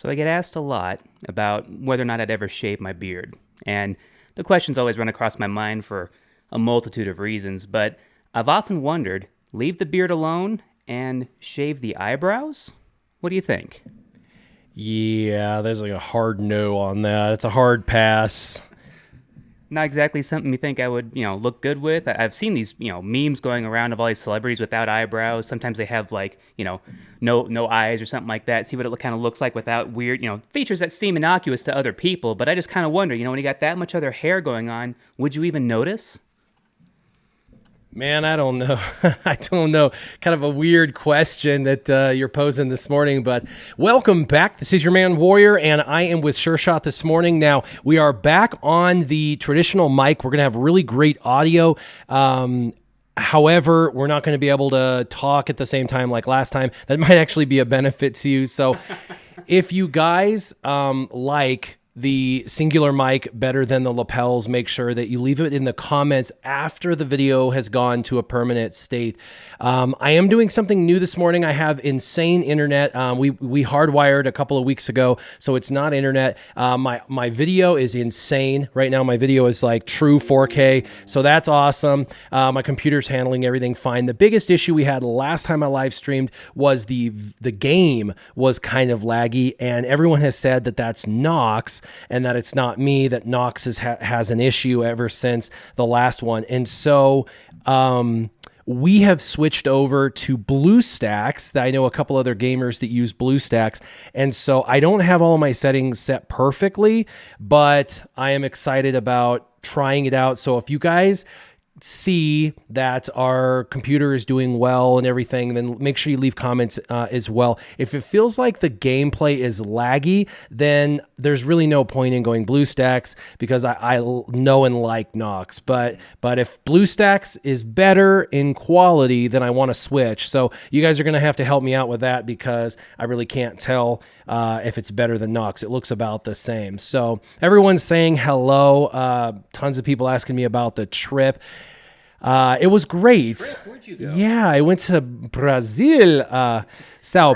So I get asked a lot about whether or not I'd ever shave my beard. And the questions always run across my mind for a multitude of reasons, but I've often wondered, leave the beard alone and shave the eyebrows? What do you think? Yeah, there's like a hard no on that. It's a hard pass. Not exactly something you think I would, look good with. I've seen these, memes going around of all these celebrities without eyebrows. Sometimes they have like, no eyes or something like that. See what it kind of looks like without weird, features that seem innocuous to other people. But I just kind of wonder, when you got that much other hair going on, would you even notice? Man, I don't know. I don't know. Kind of a weird question that you're posing this morning, but welcome back. This is your man Warrior, and I am with Sure Shot this morning. Now, we are back on the traditional mic. We're going to have really great audio. However, we're not going to be able to talk at the same time like last time. That might actually be a benefit to you. So if you guys like the singular mic better than the lapels, make sure that you leave it in the comments after the video has gone to a permanent state. I am doing something new this morning. I have insane internet. We hardwired a couple of weeks ago, so it's not internet. My video is insane. Right now, my video is like true 4K, so that's awesome. My computer's handling everything fine. The biggest issue we had last time I live streamed was the game was kind of laggy, and everyone has said that that's Nox, and that it's not me, that Nox has an issue ever since the last one. And so we have switched over to BlueStacks. I know a couple other gamers that use BlueStacks. And so I don't have all of my settings set perfectly, but I am excited about trying it out. So if you guys see that our computer is doing well and everything, then make sure you leave comments as well. If it feels like the gameplay is laggy, then there's really no point in going BlueStacks, because I know and like Nox. But if BlueStacks is better in quality, then I want to switch. So you guys are going to have to help me out with that, because I really can't tell if it's better than Nox. It looks about the same. So everyone's saying hello. Tons of people asking me about the trip. It was great. Where'd you go? Yeah, I went to Brazil, Sao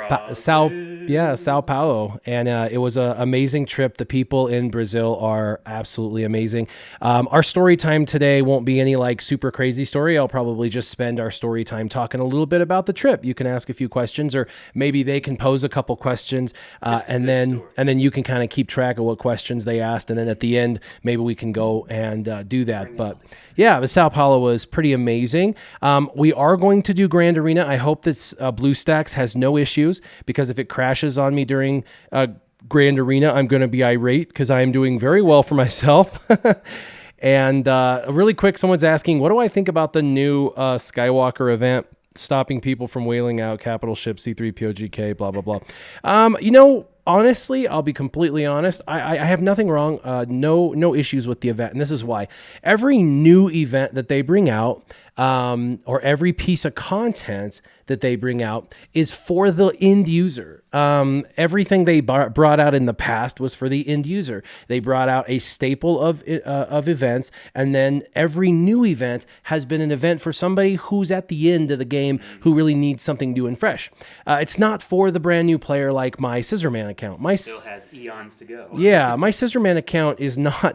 Paulo, and it was an amazing trip. The people in Brazil are absolutely amazing. Our story time today won't be any like super crazy story. I'll probably just spend our story time talking a little bit about the trip. You can ask a few questions, or maybe they can pose a couple questions, and then you can kind of keep track of what questions they asked, and then at the end maybe we can go and do that. But yeah, the Sao Paulo was pretty amazing. We are going to do Grand Arena. I hope that BlueStacks has no issues, because if it crashes on me during Grand Arena, I'm going to be irate, because I am doing very well for myself. And really quick, someone's asking, what do I think about the new Skywalker event, stopping people from whaling out capital ship C-3PO, blah, blah, blah. Honestly, I'll be completely honest. I have nothing wrong, no issues with the event, and this is why. Every new event that they bring out, or every piece of content that they bring out, is for the end user. Everything they brought out in the past was for the end user. They brought out a staple of events, and then every new event has been an event for somebody who's at the end of the game, who really needs something new and fresh. It's not for the brand new player like my Scissorman account. Still has eons to go. Yeah, my Scissorman account is not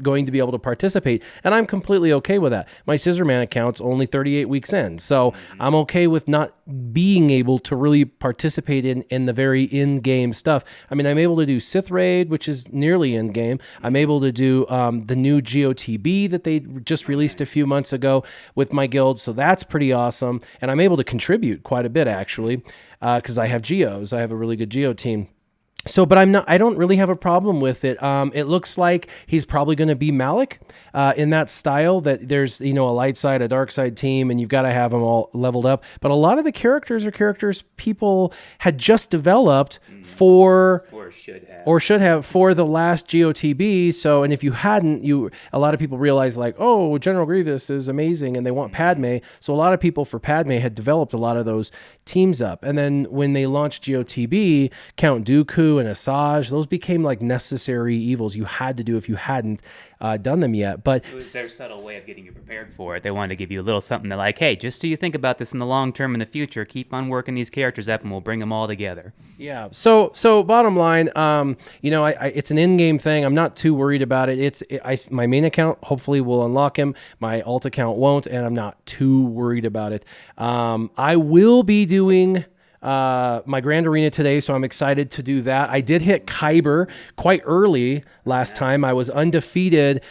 going to be able to participate, and I'm completely okay with that. My Scissorman account's only 38 weeks in, so I'm okay with not being able to really participate in the very in-game stuff. I mean, I'm able to do Sith Raid, which is nearly in-game. I'm able to do the new GOTB that they just released a few months ago with my guild, so that's pretty awesome. And I'm able to contribute quite a bit, actually, because I have Geos. I have a really good Geo team. So, but I don't really have a problem with it. It looks like he's probably going to be Malik in that style, that there's, a light side, a dark side team, and you've got to have them all leveled up. But a lot of the characters are characters people had just developed for, or should have for the last GOTB. So, and if you hadn't, a lot of people realized like, oh, General Grievous is amazing and they want Padme. So a lot of people for Padme had developed a lot of those teams up. And then when they launched GOTB, Count Dooku Blue and Asajj, those became like necessary evils you had to do if you hadn't done them yet. But it was their subtle way of getting you prepared for it. They wanted to give you a little something to like, hey, just so you think about this in the long term in the future, keep on working these characters up and we'll bring them all together. Yeah. So bottom line, it's an in-game thing. I'm not too worried about it. My main account hopefully will unlock him. My alt account won't, and I'm not too worried about it. I will be doing my Grand Arena today, so I'm excited to do that. I did hit Kyber quite early last time. I was undefeated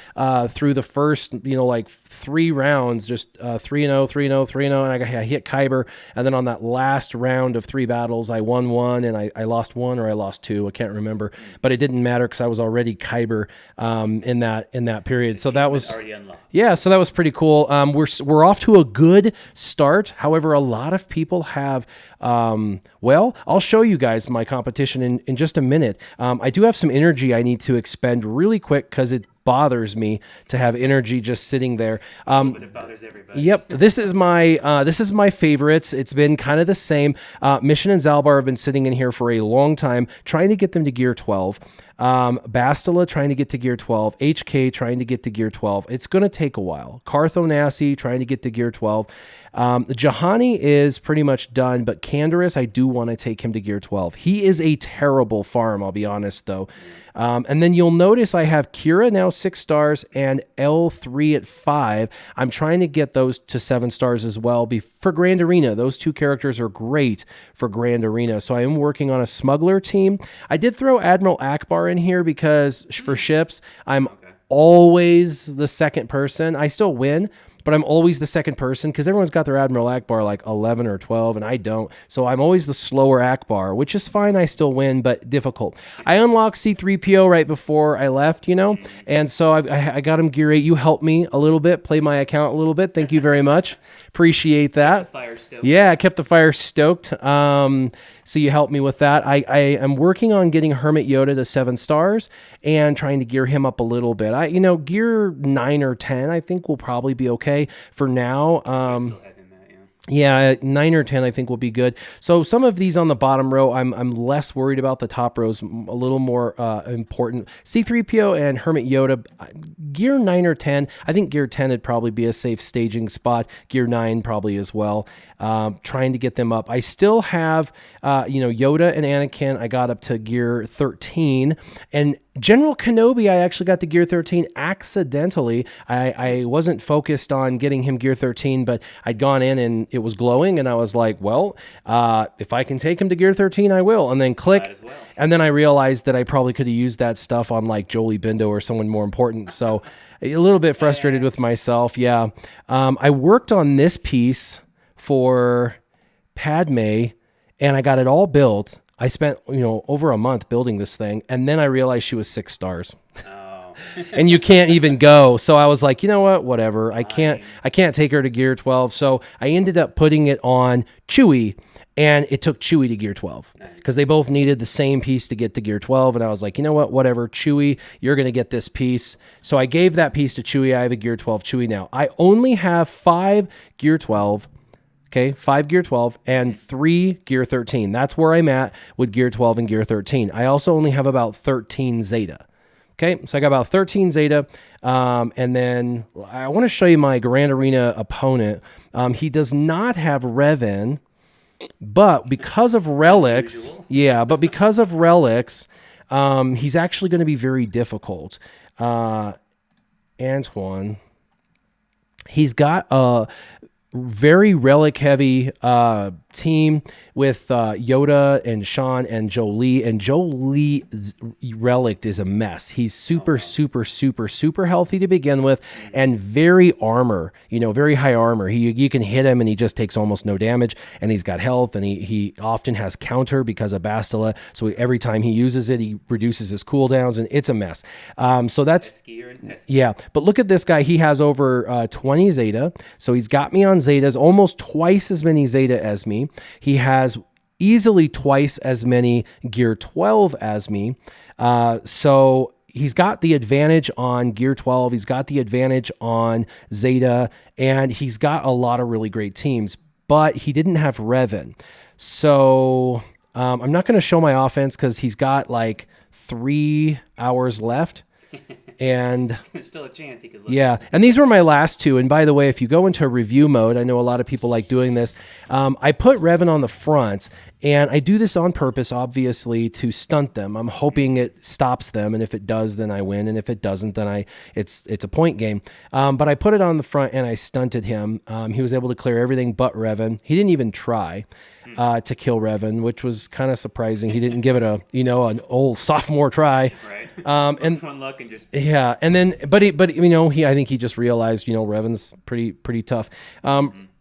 through the first, 3 rounds, just 3-0, 3-0, 3-0, and I hit Kyber. And then on that last round of 3 battles, I won 1, and I lost 1 or I lost 2. I can't remember, but it didn't matter because I was already Kyber in that period. So that was already unlocked. Yeah, so that was pretty cool. We're off to a good start. However, a lot of people have. I'll show you guys my competition in just a minute. I do have some energy I need to expend really quick because it bothers me to have energy just sitting there. But it bothers everybody. Yep, this is my favorites. It's been kind of the same. Mission and Zalbar have been sitting in here for a long time, trying to get them to gear 12. Bastila trying to get to gear 12. HK trying to get to gear 12. It's going to take a while. Carthonasi trying to get to gear 12. Jahani is pretty much done, but Canderous, I do want to take him to gear 12. He is a terrible farm, I'll be honest, though. And then you'll notice I have Kira now 6 stars and L3 at 5. I'm trying to get those to 7 stars as well for Grand Arena. Those 2 characters are great for Grand Arena. So I am working on a smuggler team. I did throw Admiral Akbar in here because for ships, I'm always the second person. I still win, but I'm always the second person because everyone's got their Admiral Akbar like 11 or 12, and I don't. So I'm always the slower Akbar, which is fine. I still win, but difficult. I unlocked C3PO right before I left, and so I got him gear 8. You helped me a little bit, play my account a little bit. Thank you very much. Appreciate that. Fire stoked. Yeah, I kept the fire stoked. So you helped me with that. I am working on getting Hermit Yoda to 7 stars and trying to gear him up a little bit. Gear 9 or 10, I think will probably be okay for now. Yeah, 9 or 10 I think will be good. So some of these on the bottom row, I'm less worried about. The top rows a little more important. C3PO and Hermit Yoda, gear 9 or 10. I think gear 10 would probably be a safe staging spot. Gear 9 probably as well. Trying to get them up. I still have, Yoda and Anakin. I got up to gear 13, and General Kenobi, I actually got to gear 13 accidentally. I wasn't focused on getting him gear 13, but I'd gone in and it was glowing, and I was like, well, if I can take him to gear 13, I will. And then click, and then I realized that I probably could have used that stuff on like Jolie Bindo or someone more important. So a little bit frustrated with myself. Yeah. I worked on this piece for Padme, and I got it all built. I spent, over a month building this thing, and then I realized she was 6 stars. Oh. And you can't even go. So I was like, you know what? Whatever. I can't take her to gear 12. So I ended up putting it on Chewie, and it took Chewie to gear 12 because they both needed the same piece to get to gear 12. And I was like, you know what? Whatever. Chewie, you're going to get this piece. So I gave that piece to Chewie. I have a gear 12 Chewie now. I only have 5 gear 12. Okay, 5 gear 12 and 3 gear 13. That's where I'm at with gear 12 and gear 13. I also only have about 13 Zeta. Okay, so I got about 13 Zeta. And then I want to show you my Grand Arena opponent. He does not have Revan, but because of relics, he's actually going to be very difficult. Antoine, he's got a very relic heavy team with Yoda and Sean and Jolie. And Jolie's relic is a mess. He's super healthy to begin with, and very armor, very high armor. You can hit him and he just takes almost no damage, and he's got health, and he often has counter because of Bastila. So every time he uses it, he reduces his cooldowns, and it's a mess. So that's, yeah. But look at this guy. He has over 20 Zeta. So he's got me on Zetas, almost twice as many Zeta as me. He has easily twice as many gear 12 as me. So he's got the advantage on gear 12. He's got the advantage on Zeta, and he's got a lot of really great teams, but he didn't have Revan. So I'm not going to show my offense because he's got like 3 hours left. And There's still a chance he could look. yeah, and these were my last two. And by the way, if you go into review mode, I know a lot of people like doing this. I put Revan on the front, and I do this on purpose, obviously, to stunt them. I'm hoping it stops them, and if it does, then I win, and if it doesn't, then it's a point game. But I put it on the front, and I stunted him. He was able to clear everything but Revan. He didn't even try to kill Revan, which was kind of surprising. He didn't give it an old sophomore try. Right. And one luck and just yeah, and then but I think he just realized Revan's pretty tough.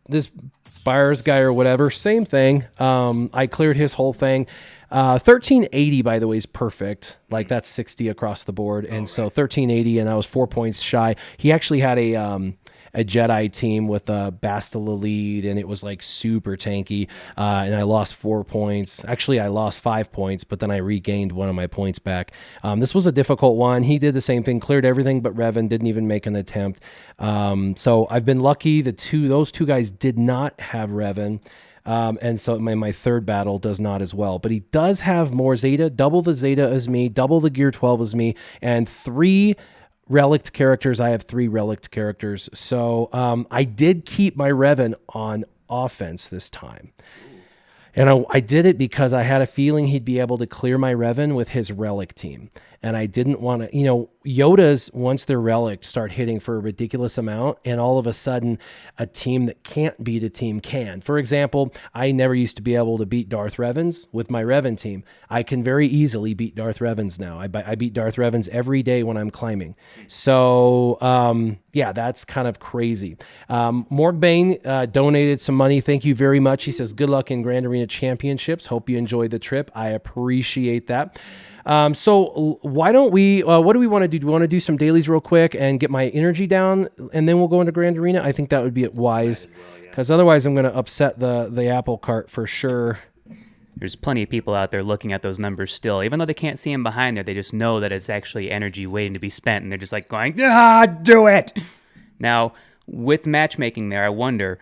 This Byers guy or whatever, same thing. I cleared his whole thing. 1380 by the way is perfect. Like that's 60 across the board, and so 1380, and I was 4 points shy. He actually had a Jedi team with a Bastila lead, and it was like super tanky. And I lost 4 points. Actually, I lost 5 points, but then I regained one of my points back. This was a difficult one. He did the same thing, cleared everything but Revan, didn't even make an attempt. So I've been lucky. Those two guys did not have Revan. And so my third battle does not as well. But he does have more Zeta, double the Zeta as me, double the Gear 12 as me, and 3 relict characters. I have 3 relict characters. So I did keep my Revan on offense this time. And I did it because I had a feeling he'd be able to clear my Revan with his relic team. And I didn't want to, Yodas, once they're relic, start hitting for a ridiculous amount. And all of a sudden, a team that can't beat a team can. For example, I never used to be able to beat Darth Revans with my Revan team. I can very easily beat Darth Revans now. I beat Darth Revans every day when I'm climbing. So, yeah, that's kind of crazy. Morgbane donated some money. Thank you very much. He says, good luck in Grand Arena Championships. Hope you enjoyed the trip. I appreciate that. So why don't we, what do we want to do? Do we want to do some dailies real quick and get my energy down, and then we'll go into Grand Arena? I think that would be wise, because otherwise I'm going to upset the apple cart for sure. There's plenty of people out there looking at those numbers still. Even though they can't see them behind there, they just know that it's actually energy waiting to be spent, and they're just like going, do it! Now, with matchmaking there, I wonder,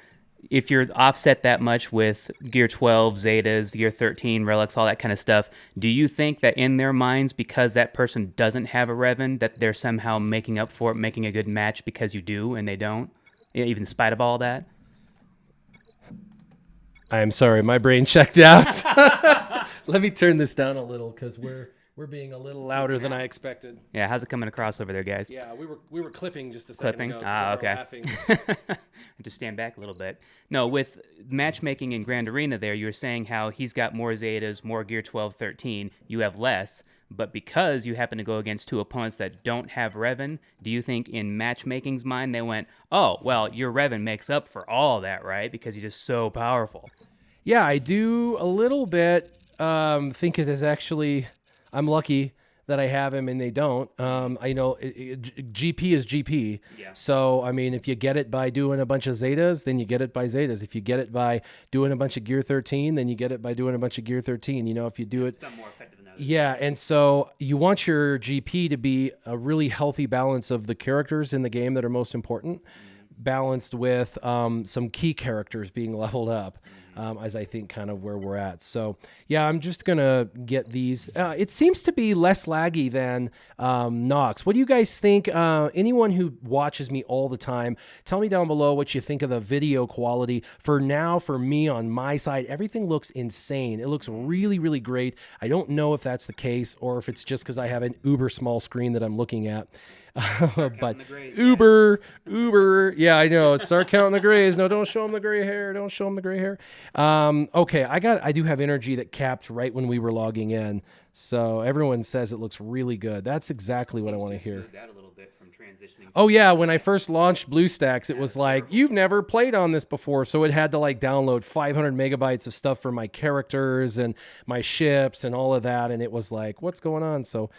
if you're offset that much with Gear 12, Zetas, Gear 13, Relics, all that kind of stuff, do you think that in their minds, because that person doesn't have a Revan, that they're somehow making up for it, making a good match because you do and they don't, even in spite of all that? I'm sorry, my brain checked out. Let me turn this down a little because we're being a little louder than I expected. Yeah, how's it coming across over there, guys? Yeah, we were clipping just a second ago. Okay. Just stand back a little bit. No, with matchmaking in Grand Arena there, you were saying how he's got more Zetas, more Gear 12, 13. You have less, but because you happen to go against 2 opponents that don't have Revan, do you think in matchmaking's mind they went, oh, well, your Revan makes up for all that, right? Because he's just so powerful. Yeah, I do a little bit think it is actually... I'm lucky that I have him and they don't. I know GP is GP. Yeah. So, I mean, if you get it by doing a bunch of Zetas, then you get it by Zetas. If you get it by doing a bunch of Gear 13, then you get it by doing a bunch of Gear 13. If you do it... Some more effective than others. Yeah, and so you want your GP to be a really healthy balance of the characters in the game that are most important, balanced with some key characters being leveled up. As I think kind of where we're at. So, yeah, I'm just going to get these. It seems to be less laggy than Nox. What do you guys think? Anyone who watches me all the time, tell me down below what you think of the video quality. For now, for me on my side, everything looks insane. It looks really, really great. I don't know if that's the case or if it's just because I have an uber small screen that I'm looking at. But grays, Uber, yeah, I know. Start counting the grays. No, don't show them the gray hair. Don't show them the gray hair. Okay, I do have energy that capped right when we were logging in. So everyone says it looks really good. That's exactly what I want to hear. That a little bit from transitioning. Oh yeah, when I first launched BlueStacks, it was like, you've never played on this before. So it had to like download 500 megabytes of stuff for my characters and my ships and all of that. And it was like, what's going on? So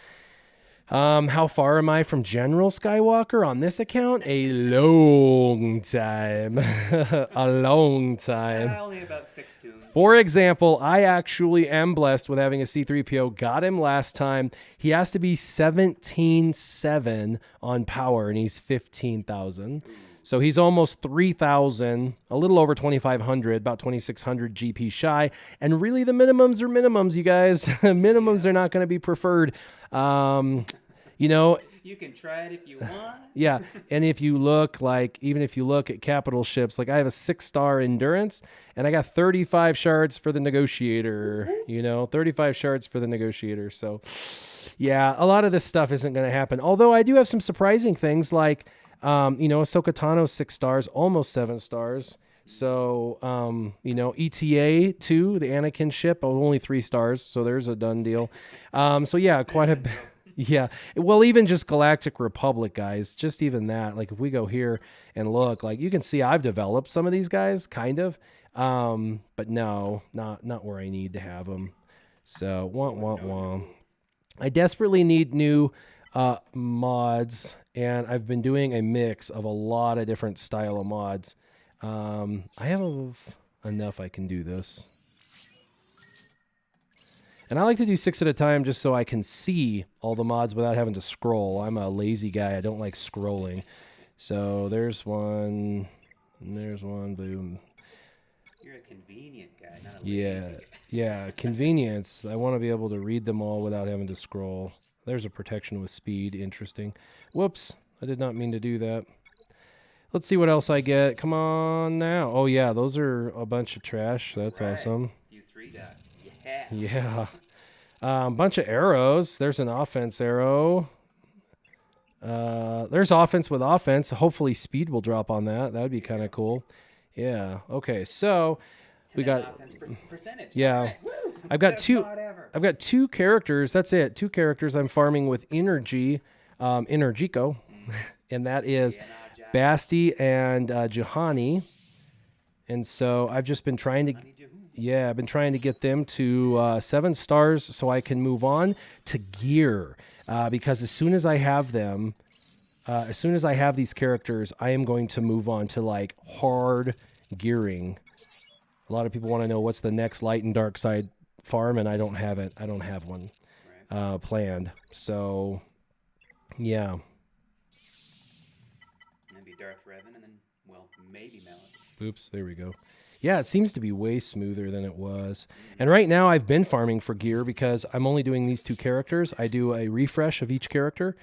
how far am I from General Skywalker on this account? A long time. A long time. Only about 6 tunes. For example, I actually am blessed with having a C-3PO. Got him last time. He has to be 17.7 on power, and he's 15,000. So he's almost 3,000, a little over 2,500, about 2,600 GP shy. And really, the minimums are minimums, you guys. Minimums are not going to be preferred. You know, You can try it if you want. yeah. And if you look even if you look at capital ships, like I have a 6-star endurance and I got 35 shards for the negotiator, 35 shards for the negotiator. So yeah, a lot of this stuff isn't going to happen. Although I do have some surprising things like, Ahsoka Tano 6 stars, almost 7 stars. So, ETA 2, the Anakin ship, only 3 stars. So there's a done deal. So yeah, quite a bit. Yeah. Well, even just Galactic Republic, guys, just even that, like if we go here and look, like you can see I've developed some of these guys kind of, but no, not where I need to have them. So wah. I desperately need new mods, and I've been doing a mix of a lot of different style of mods. I have enough I can do this. And I like to do 6 at a time just so I can see all the mods without having to scroll. I'm a lazy guy. I don't like scrolling. So there's one. And there's one. Boom. You're a convenient guy, not a lazy guy. Yeah, convenience. I want to be able to read them all without having to scroll. There's a protection with speed. Interesting. Whoops. I did not mean to do that. Let's see what else I get. Come on now. Oh, yeah. Those are a bunch of trash. That's awesome. You 3 dots. Yeah. Yeah. Bunch of arrows. There's an offense arrow. There's offense with offense. Hopefully speed will drop on that. That would be kind of cool. Yeah. Okay. So we got percentage. Yeah. Right. I've got two characters. That's it. 2 characters I'm farming with Energico. And that is Basti and Juhani. And so I've just been trying to I've been trying to get them to 7 stars so I can move on to gear. Because as soon as I have them, as soon as I have these characters, I am going to move on to like hard gearing. A lot of people want to know what's the next light and dark side farm, and I don't have it. I don't have one planned. So, yeah. Maybe Darth Revan, and then, well, maybe Melon. Oops, there we go. Yeah, it seems to be way smoother than it was. And right now I've been farming for gear because I'm only doing these 2 characters. I do a refresh of each character,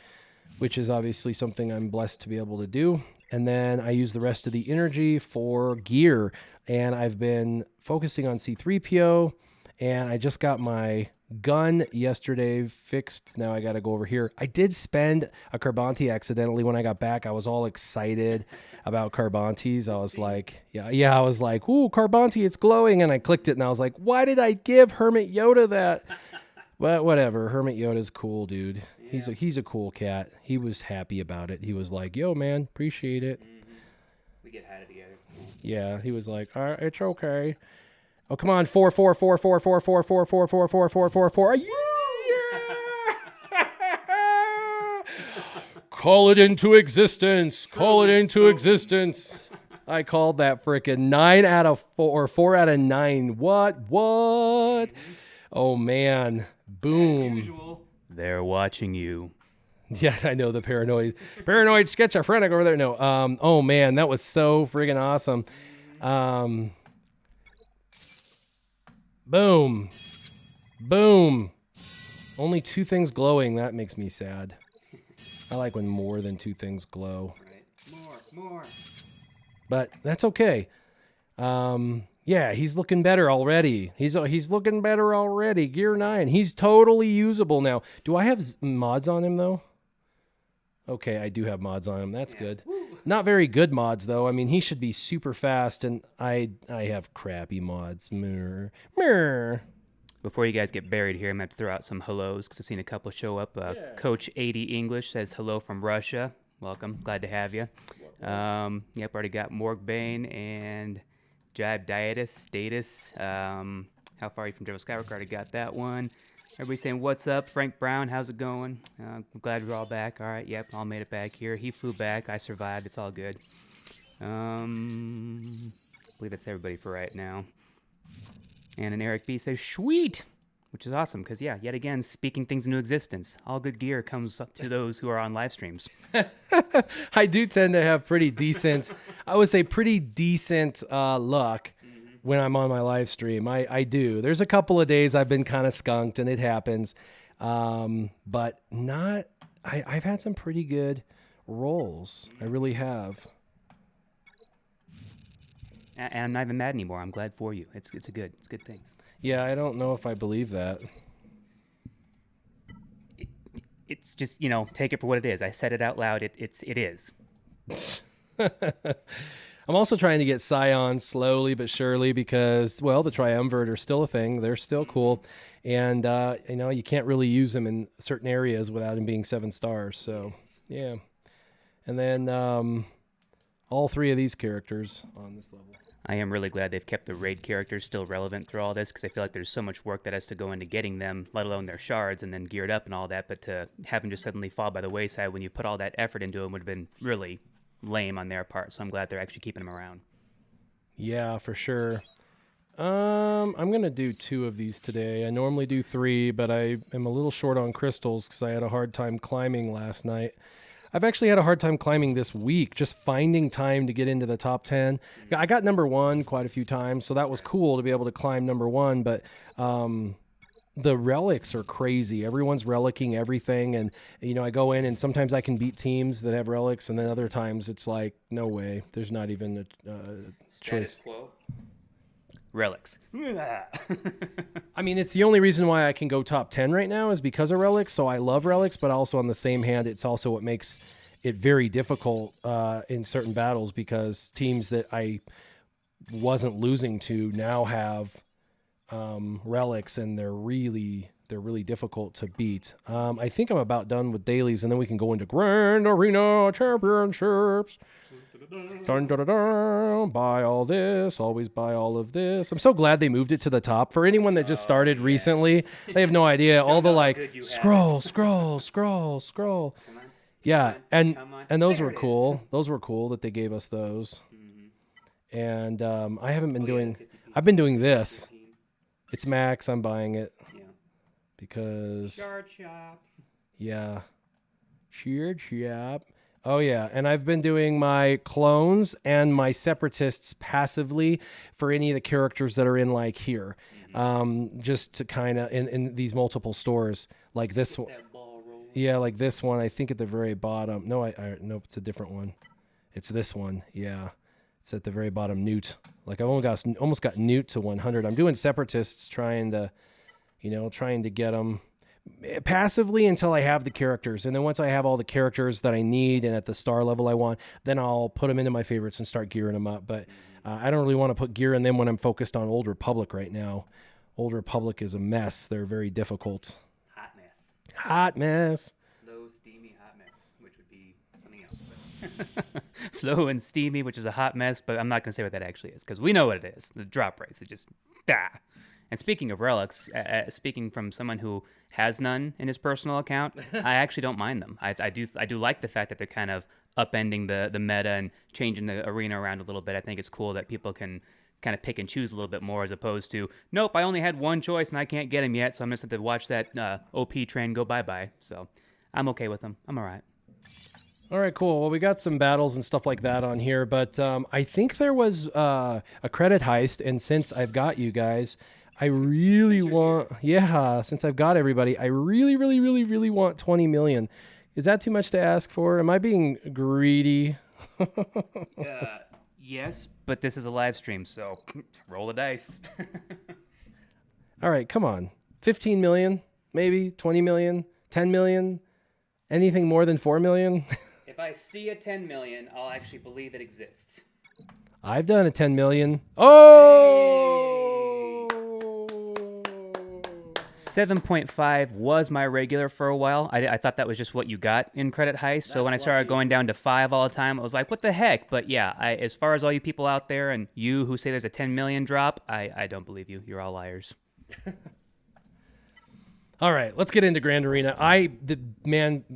which is obviously something I'm blessed to be able to do. And then I use the rest of the energy for gear. And I've been focusing on C-3PO, and I just got my gun yesterday fixed. Now I got to go over here. I did spend a Carbonti accidentally when I got back. I was all excited about Carbontis. I was like, I was like, ooh, Carbonti, it's glowing. And I clicked it and I was like, why did I give Hermit Yoda that? But whatever. Hermit Yoda's cool, dude. Yeah. He's a cool cat. He was happy about it. He was like, yo, man, appreciate it. Mm-hmm. We get high together. It's cool. Yeah, he was like, all right, it's okay. Oh, come on, 4, 4, 4, 4, 4, 4, 4, 4, 4, 4, 4, 4, 4. Yeah! Call it into existence. Call it into existence. I called that frickin' 9 out of 4 or 4 out of 9. What? Oh man. Boom. As usual, they're watching you. Yeah, I know, the paranoid schizophrenic over there. No. Oh man, that was so friggin' awesome. Boom. Boom. Only 2 things glowing. That makes me sad. I like when more than 2 things glow. Right. More. But that's okay. Yeah, he's looking better already. He's looking better already. Gear 9. He's totally usable now. Do I have mods on him, though? Okay, I do have mods on him. That's good. Woo. Not very good mods, though. I mean, he should be super fast, and I have crappy mods. Meh. Before you guys get buried here, I'm going to have to throw out some hellos because I've seen a couple show up. Coach 80 English says hello from Russia. Welcome. Glad to have you. Yep, already got Morg Bane and Jibe Datus. How far are you from Devil Skywalker? Already got that one. Everybody's saying, what's up? Frank Brown, how's it going? I'm glad we're all back. All right, yep, all made it back here. He flew back. I survived. It's all good. I believe that's everybody for right now. And an Eric B says, sweet. which is awesome because, yeah, yet again, speaking things into existence. All good gear comes up to those who are on live streams. I do tend to have pretty decent, I would say pretty decent luck when I'm on my live stream. I do. There's a couple of days I've been kind of skunked and it happens. But not, I've had some pretty good rolls. I really have. And I'm not even mad anymore. I'm glad for you. It's good things. Yeah, I don't know if I believe that. It's just, take it for what it is. I said it out loud. It is. I'm also trying to get Scions slowly but surely because, well, the Triumvirate are still a thing. They're still cool. And, you can't really use them in certain areas without them being 7 stars. So, yeah. And then all 3 of these characters on this level. I am really glad they've kept the raid characters still relevant through all this because I feel like there's so much work that has to go into getting them, let alone their shards and then geared up and all that. But to have them just suddenly fall by the wayside when you put all that effort into them would have been really lame on their part. So I'm glad they're actually keeping them around. Yeah, for sure. I'm going to do 2 of these today. I normally do 3, but I am a little short on crystals because I had a hard time climbing last night. I've actually had a hard time climbing this week, just finding time to get into the top 10. I got number 1 quite a few times, so that was cool to be able to climb number 1, but the relics are crazy. Everyone's relicking everything, and I go in, and sometimes I can beat teams that have relics, and then other times it's like, no way. There's not even a choice. Status quo. Relics. I mean, it's the only reason why I can go top 10 right now is because of relics. So I love relics, but also on the same hand, it's also what makes it very difficult in certain battles because teams that I wasn't losing to now have relics and they're really difficult to beat. I think I'm about done with dailies and then we can go into Grand Arena Championships. Dun, dun, dun, dun. Buy all this, always buy all of this. I'm so glad they moved it to the top. For anyone that just started recently, they have no idea. All the scroll. Yeah, and those were cool. Those were cool that they gave us those. And I haven't been doing. I've been doing this. It's max. I'm buying it because. Shard shop. Yeah, shard shop. Oh, yeah, and I've been doing my clones and my separatists passively for any of the characters that are in, like, here. Just to kind of, in these multiple stores, like this one. Yeah, like this one, I think at the very bottom. No, nope, it's a different one. It's this one, yeah. It's at the very bottom, Newt. Like, I've almost got Newt to 100. I'm doing separatists trying to get them passively until I have the characters. And then once I have all the characters that I need and at the star level I want, then I'll put them into my favorites and start gearing them up. But I don't really want to put gear in them when I'm focused on Old Republic right now. Old Republic is a mess. They're very difficult. Hot mess. Slow, steamy, hot mess, which would be something else. Slow and steamy, which is a hot mess, but I'm not going to say what that actually is because we know what it is. The drop rates, it just, And speaking of relics, speaking from someone who has none in his personal account, I actually don't mind them. I do like the fact that they're kind of upending the meta and changing the arena around a little bit. I think it's cool that people can kind of pick and choose a little bit more as opposed to, nope, I only had one choice and I can't get him yet, so I'm just going to watch that OP train go bye-bye. So I'm okay with them. I'm all right. All right, cool. Well, we got some battles and stuff like that on here, but I think there was a credit heist, and since I've got you guys, I really want, since I've got everybody, I really, really, really, really want 20 million. Is that too much to ask for? Am I being greedy? Yes, but this is a live stream, so roll the dice. All right, come on. 15 million, maybe 20 million, 10 million, anything more than 4 million? If I see a 10 million, I'll actually believe it exists. I've done a 10 million. Oh! 7.5 was my regular for a while. I thought that was just what you got in Credit Heist. So when I started going down to 5 all the time, I was like, what the heck? But yeah, as far as all you people out there and you who say there's a 10 million drop, I don't believe you. You're all liars. All right, let's get into Grand Arena.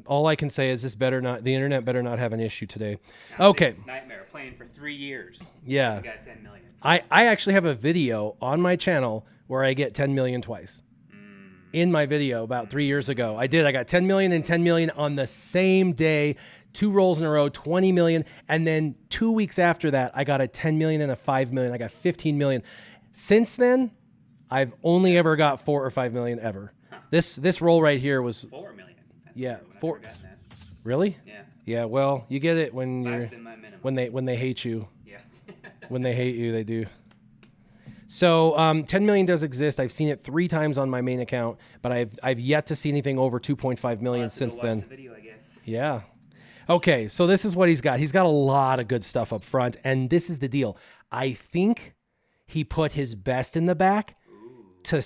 All I can say is the internet better not have an issue today. Okay. Nightmare, playing for 3 years. Yeah. You got 10 million. I actually have a video on my channel where I get 10 million twice. in my video about 3 years ago. I did. I got 10 million and 10 million on the same day, 2 rolls in a row, 20 million. And then 2 weeks after that, I got a 10 million and a 5 million. I got 15 million. Since then, I've only ever got 4 or 5 million ever. This roll right here was 4 million. That's yeah, weird. 4. I've never gotten that. Really? Yeah. Yeah, well, you get it when you're Five's been my minimum. when they hate you. Yeah. When they hate you, they do. So 10 million does exist. I've seen it 3 times on my main account, but I've yet to see anything over 2.5 million since then. Watch the video, I guess. Yeah. Okay, so this is what he's got. He's got a lot of good stuff up front, and this is the deal. I think he put his best in the back to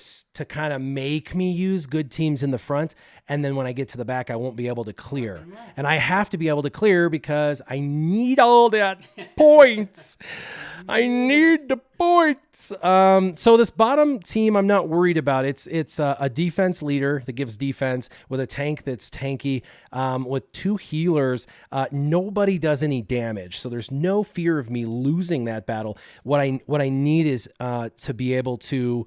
kind of make me use good teams in the front, and then when I get to the back, I won't be able to clear. And I have to be able to clear because I need all that points. I need the points. So this bottom team, I'm not worried about. It's a defense leader that gives defense with a tank that's tanky, with 2 healers. Nobody does any damage, so there's no fear of me losing that battle. What I need is to be able to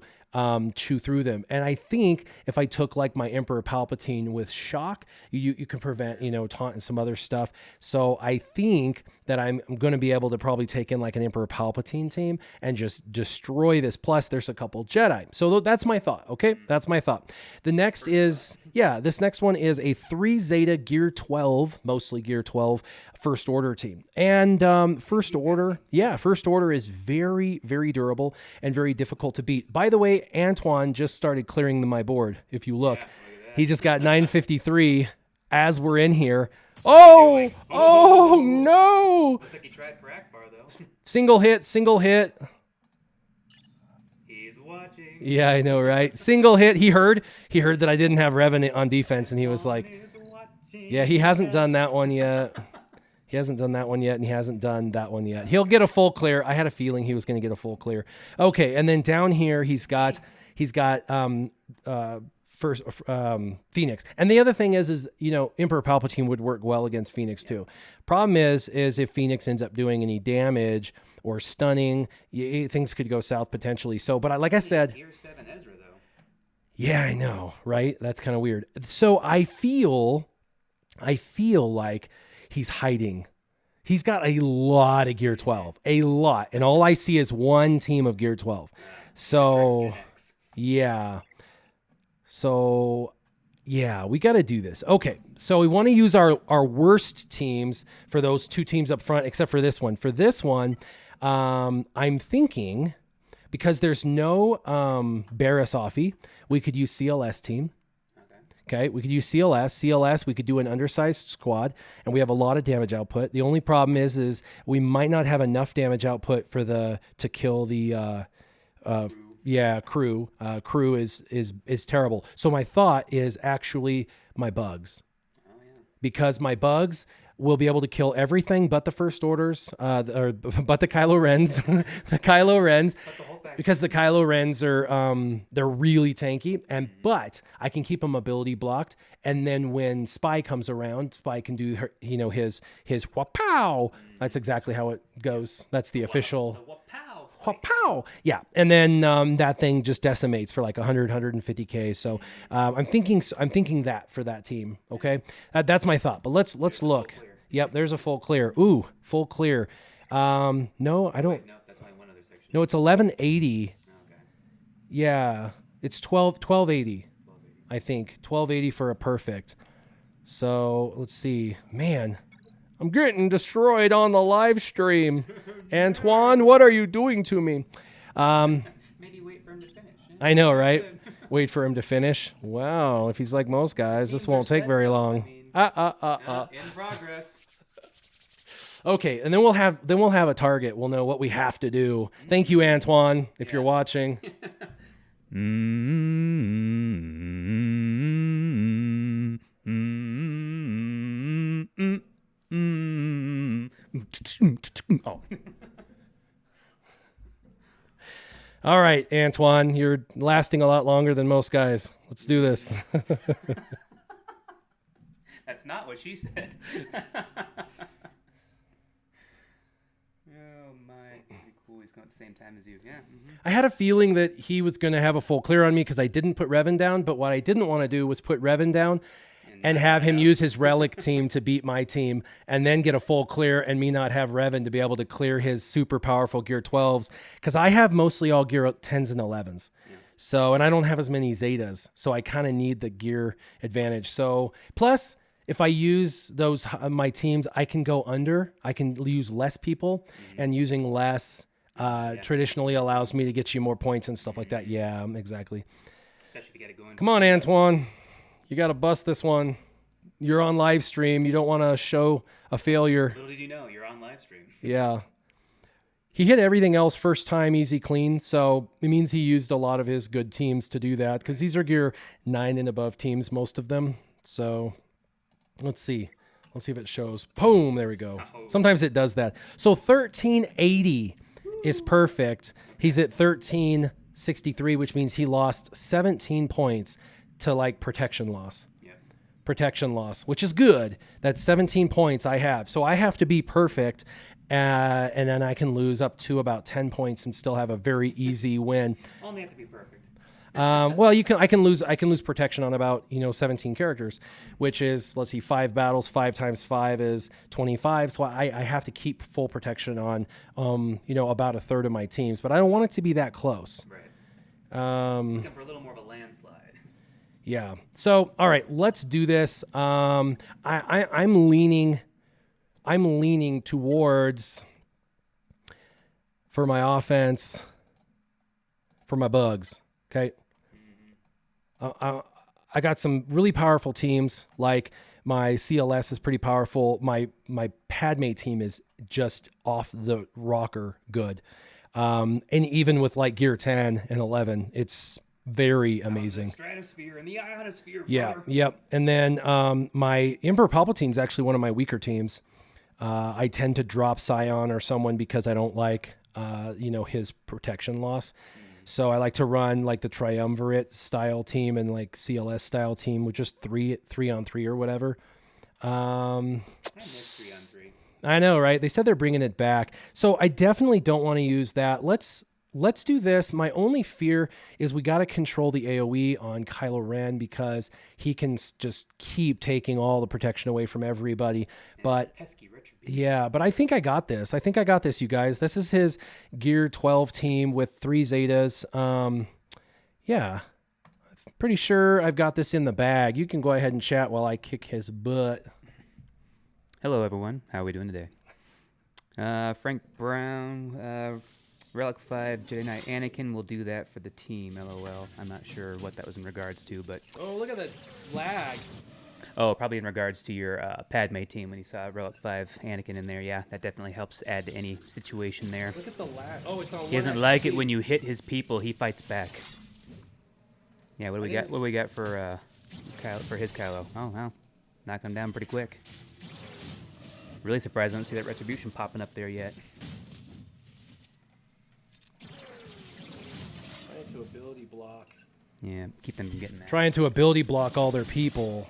chew through them. And I think if I took like my Emperor Palpatine with shock, you can prevent, taunt and some other stuff. So I think that I'm going to be able to probably take in like an Emperor Palpatine team and just destroy this. Plus there's a couple Jedi. So that's my thought. Okay. That's my thought. The next is, this next one is a 3 Zeta Gear 12, mostly Gear 12 First Order team. And First Order is very, very durable and very difficult to beat. By the way, Antoine just started clearing my board. If you look, he just got 953 as we're in here. Oh no! Looks like he tried for Akbar though. Single hit. He's watching. Yeah, I know, right? Single hit. He heard that I didn't have Revenant on defense, and he was like, yeah, he hasn't done that one yet. He hasn't done that one yet, and he hasn't done that one yet. He'll get a full clear. I had a feeling he was going to get a full clear. Okay, and then down here he's got first Phoenix. And the other thing is Emperor Palpatine would work well against Phoenix too. Problem is if Phoenix ends up doing any damage or stunning, things could go south potentially. So, but like I said, Gear 7 Ezra though. Yeah, I know, right? That's kind of weird. So I feel like he's hiding. He's got a lot of Gear 12, a lot. And all I see is one team of Gear 12. So, yeah. So, yeah, we got to do this. Okay, so we want to use our worst teams for those 2 teams up front, except for this one. For this one, I'm thinking, because there's no Barasafi, we could use CLS team. Okay, we could use CLS, we could do an undersized squad, and we have a lot of damage output. The only problem is we might not have enough damage output to kill the crew. Crew is terrible. So my thought is actually my bugs. Because my bugs will be able to kill everything but the First Orders, but the Kylo Rens, because the Kylo Rens are they're really tanky, but I can keep them ability blocked, and then when Spy comes around, Spy can do his wha-pow. That's exactly how it goes. That's the official. Pow! Yeah, and then that thing just decimates for like 150k. So I'm thinking that for that team. Okay, that's my thought. But let's look. Yep, there's a full clear. Ooh, full clear. No, I don't. Wait, no, that's only one other section. No, it's 1180. Okay. Yeah, it's 1280. I think 1280 for a perfect. So let's see, man. I'm getting destroyed on the live stream. Antoine, what are you doing to me? Maybe wait for him to finish. I know, right? Wait for him to finish. Wow, if he's like most guys, this won't take very long. In progress. Okay, and then we'll have a target. We'll know what we have to do. Thank you, Antoine, if you're watching. Oh. All right, Antoine, you're lasting a lot longer than most guys. Let's do this. That's not what she said. Oh my, pretty cool. He's come at the same time as you. Yeah. Mm-hmm. I had a feeling that he was going to have a full clear on me because I didn't put Revan down. But what I didn't want to do was put Revan down and have him use his relic team to beat my team and then get a full clear and me not have Revan to be able to clear his super powerful gear 12s because I have mostly all gear 10s and 11s. Yeah. So, and I don't have as many Zetas. So I kind of need the gear advantage. So plus if I use those, my teams, I can go under, I can use less people and using less traditionally allows me to get you more points and stuff like that. Yeah, exactly. Especially if you gotta go in. Come on, Antoine. You got to bust this one. You're on live stream. You don't want to show a failure. Little did you know, you're on live stream. Yeah. He hit everything else first time, easy, clean. So it means he used a lot of his good teams to do that because these are gear 9 and above teams, most of them. So let's see. Let's see if it shows. Boom. There we go. Sometimes it does that. So 1380 is perfect. He's at 1363, which means he lost 17 points to like protection loss. Yep. Protection loss, which is good. That's 17 points I have. So I have to be perfect, and then I can lose up to about 10 points and still have a very easy win. Only have to be perfect. Well, I can lose protection on about 17 characters, which is, let's see, 5 battles. 5 times 5 is 25. So I have to keep full protection on about a third of my teams, but I don't want it to be that close. Right. For a little more of a landslide. Yeah. So, all right, let's do this. I'm leaning towards, for my offense, for my bugs. Okay. I got some really powerful teams. Like my CLS is pretty powerful. My Padme team is just off the rocker good. And even with like gear 10 and 11, it's very amazing. The stratosphere and the ionosphere. Yeah, yep. And then my Emperor Palpatine's actually one of my weaker teams. I tend to drop Scion or someone because I don't like his protection loss. So I like to run like the triumvirate style team and like CLS style team with just 3-on-3 or whatever. I miss 3-on-3. I know, right? They said they're bringing it back. So I definitely don't want to use that. Let's do this. My only fear is we got to control the AoE on Kylo Ren because he can just keep taking all the protection away from everybody. But pesky retribution. Yeah, but I think I got this. You guys. This is his Gear 12 team with 3 Zetas. Yeah, pretty sure I've got this in the bag. You can go ahead and chat while I kick his butt. Hello, everyone. How are we doing today? Frank Brown, Relic 5, Jedi Knight Anakin will do that for the team, LOL. I'm not sure what that was in regards to, but... Oh, look at that lag. Oh, probably in regards to your Padme team when you saw Relic 5 Anakin in there. Yeah, that definitely helps add to any situation there. Look at the lag. Oh, it's on. He doesn't like it when you hit his people. He fights back. Yeah, what do we got? What do we got for his Kylo? Oh, wow. Knocking him down pretty quick. Really surprised I don't see that retribution popping up there yet. Trying to ability block. Yeah, keep them from getting that. Trying to ability block all their people.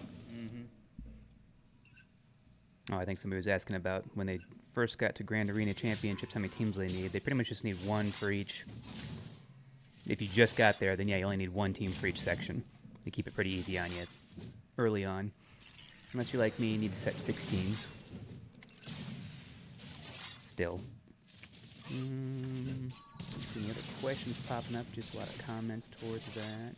Oh, I think somebody was asking about when they first got to Grand Arena Championships, how many teams they need. They pretty much just need 1 for each. If you just got there, then yeah, you only need 1 team for each section. They keep it pretty easy on you early on. Unless you're like me, you need to set 6 teams. Still. Let's see, any other questions popping up? Just a lot of comments towards that.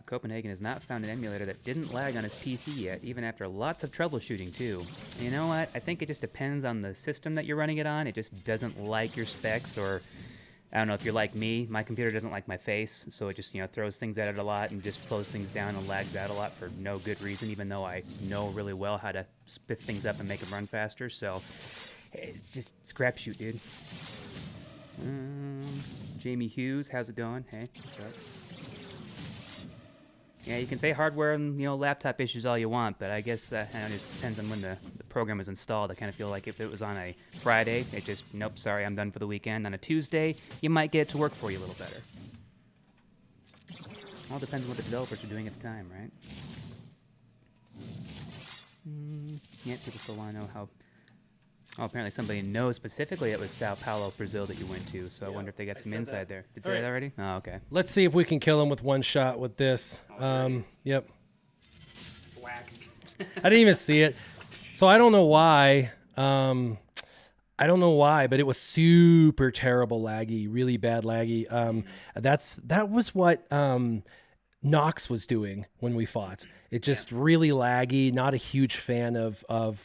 Copenhagen has not found an emulator that didn't lag on his PC yet, even after lots of troubleshooting, too. And you know what? I think it just depends on the system that you're running it on. It just doesn't like your specs, or I don't know if you're like me. My computer doesn't like my face, so it just throws things at it a lot and just slows things down and lags out a lot for no good reason, even though I know really well how to spiff things up and make them run faster. So it's just crapshoot, dude. Jamie Hughes, how's it going? Hey, what's up? Yeah, you can say hardware and laptop issues all you want, but I guess it just depends on when the program is installed. I kind of feel like if it was on a Friday, it just, nope, sorry, I'm done for the weekend. On a Tuesday, you might get it to work for you a little better. All depends on what the developers are doing at the time, right? Yeah, people still want to know how Oh, apparently somebody knows specifically it was Sao Paulo, Brazil that you went to. So I wonder if they got some insight there. Did you say that already? Oh, okay. Let's see if we can kill him with one shot with this. there it is. Yep. Whack. I didn't even see it. So I don't know why. I don't know why, but it was super terrible laggy, really bad laggy. That was what Nox was doing when we fought. It just really laggy. Not a huge fan of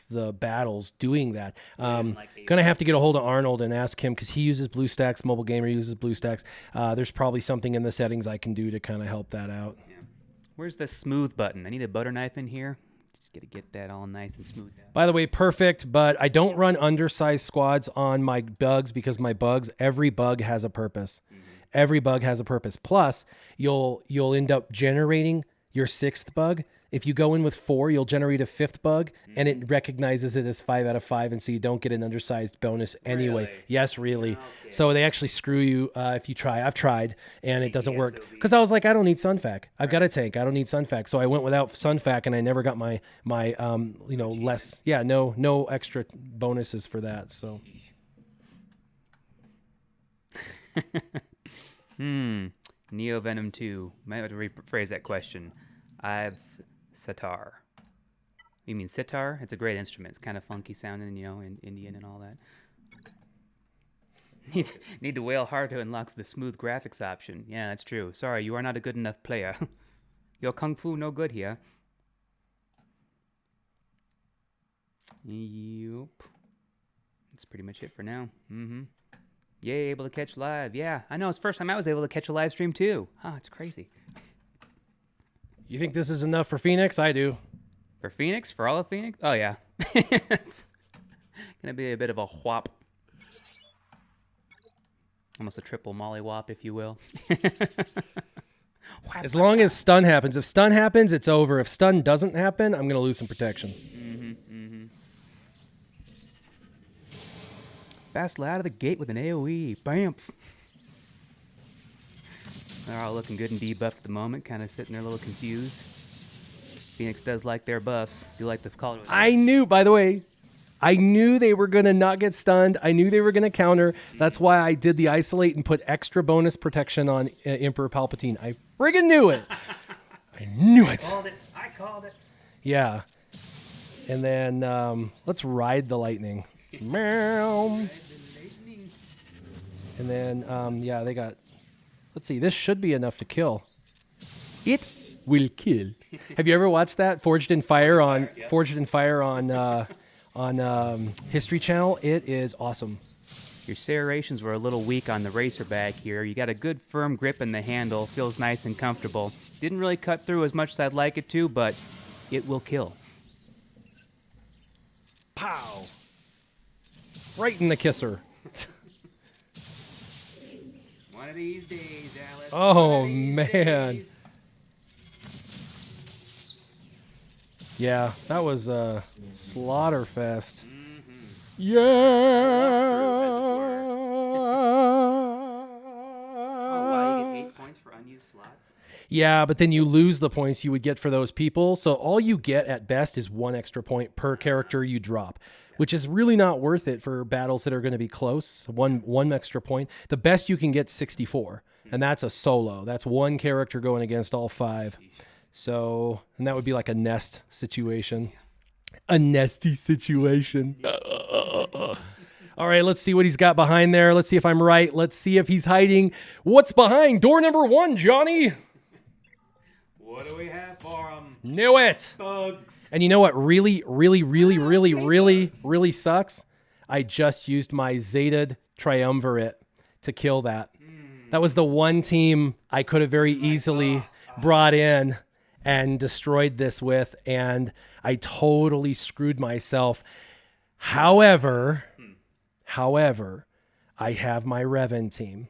the battles doing that. Gonna have to get a hold of Arnold and ask him because he uses BlueStacks. Mobile Gamer uses BlueStacks. There's probably something in the settings I can do to kind of help that out. Yeah. Where's the smooth button? I need a butter knife in here. Just gotta get that all nice and smooth out. By the way, perfect, but I don't run undersized squads on my bugs because my bugs, every bug has a purpose. Every bug has a purpose. Plus, you'll end up generating your 6th bug. If you go in with 4, you'll generate a 5th bug, and it recognizes it as 5 out of 5, and so you don't get an undersized bonus anyway. Really? Yes, really. Okay. So they actually screw you if you try. I've tried, and it doesn't work. Because I was like, I don't need Sunfac. I've got a tank. I don't need Sunfac. So I went without Sunfac, and I never got my less. Yeah, no extra bonuses for that. So. Neo Venom 2. Might have to rephrase that question. I've sitar. You mean sitar? It's a great instrument. It's kind of funky sounding, in Indian and all that. Need to wail hard to unlock the smooth graphics option. Yeah, that's true. Sorry, you are not a good enough player. Your kung fu no good here. Yup. That's pretty much it for now. Yay, able to catch live. Yeah, I know. It's the first time I was able to catch a live stream, too. It's crazy. You think this is enough for Phoenix? I do. For Phoenix? For all of Phoenix? Oh, yeah. It's going to be a bit of a whop. Almost a triple mollywop, if you will. As long as stun happens. If stun happens, it's over. If stun doesn't happen, I'm going to lose some protection. Fastly out of the gate with an AoE. Bam! They're all looking good and debuffed at the moment, kind of sitting there a little confused. Phoenix does like their buffs. Do like the call. I knew, by the way, I knew they were going to not get stunned. I knew they were going to counter. That's why I did the isolate and put extra bonus protection on Emperor Palpatine. I friggin' knew it. I knew it. I called it. Yeah. And then let's ride the lightning. Meow. And then, they got... Let's see. This should be enough to kill. It will kill. Have you ever watched that? Forged in Fire on History Channel. It is awesome. Your serrations were a little weak on the racer back here. You got a good firm grip in the handle. Feels nice and comfortable. Didn't really cut through as much as I'd like it to, but it will kill. Pow. Right in the kisser. One of these days, Alice. Oh, man. Days. Yeah, that was a slaughterfest. Yeah. Why you get 8 points for unused slots? Yeah, but then you lose the points you would get for those people. So all you get at best is 1 extra point per character you drop, which is really not worth it for battles that are going to be close. One extra point. The best you can get 64, and that's a solo. That's 1 character going against all 5. So, and that would be like a nest situation. A nesty situation. All right, let's see what he's got behind there. Let's see if I'm right. Let's see if he's hiding. What's behind door number 1, Johnny? What do we have for him? Knew it. Bugs. And you know what really sucks? I just used my Zetaed Triumvirate to kill that. That was the one team I could have very easily brought in and destroyed this with, and I totally screwed myself. However, I have my Revan team.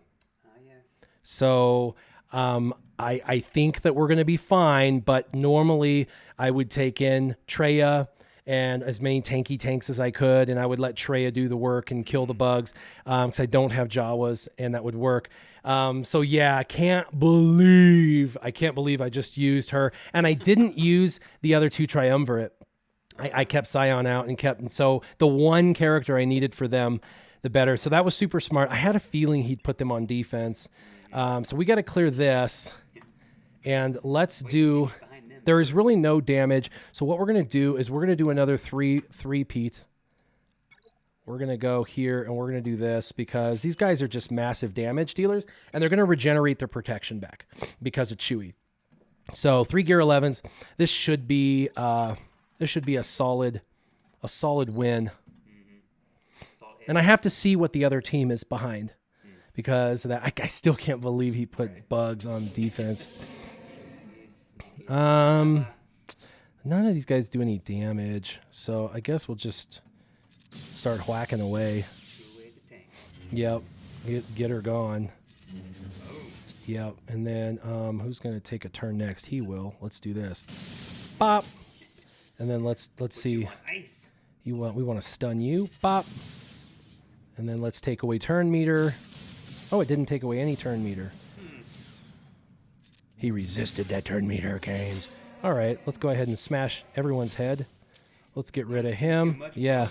So I think that we're going to be fine, but normally I would take in Treya and as many tanky tanks as I could, and I would let Treya do the work and kill the bugs because I don't have Jawas, and that would work. So yeah, I can't believe I just used her, and I didn't use the other 2 Triumvirate. I kept Scion out and so the one character I needed for them, the better. So that was super smart. I had a feeling he'd put them on defense. So we got to clear this, and let's do. There is really no damage. So what we're gonna do is we're gonna do another three-peat. We're gonna go here and we're gonna do this because these guys are just massive damage dealers, and they're gonna regenerate their protection back because it's Chewy. So 3 gear 11s. This should be a solid win. And I have to see what the other team is behind because of that I still can't believe he put bugs on defense. None of these guys do any damage, so I guess we'll just start whacking away. Yep, get her gone. Yep, and then who's gonna take a turn next? He will. Let's do this. Bop. And then let's see. We want to stun you. Bop. And then let's take away turn meter. Oh, it didn't take away any turn meter. He resisted that turn meter, Canes. All right, let's go ahead and smash everyone's head. Let's get rid of him. Yeah.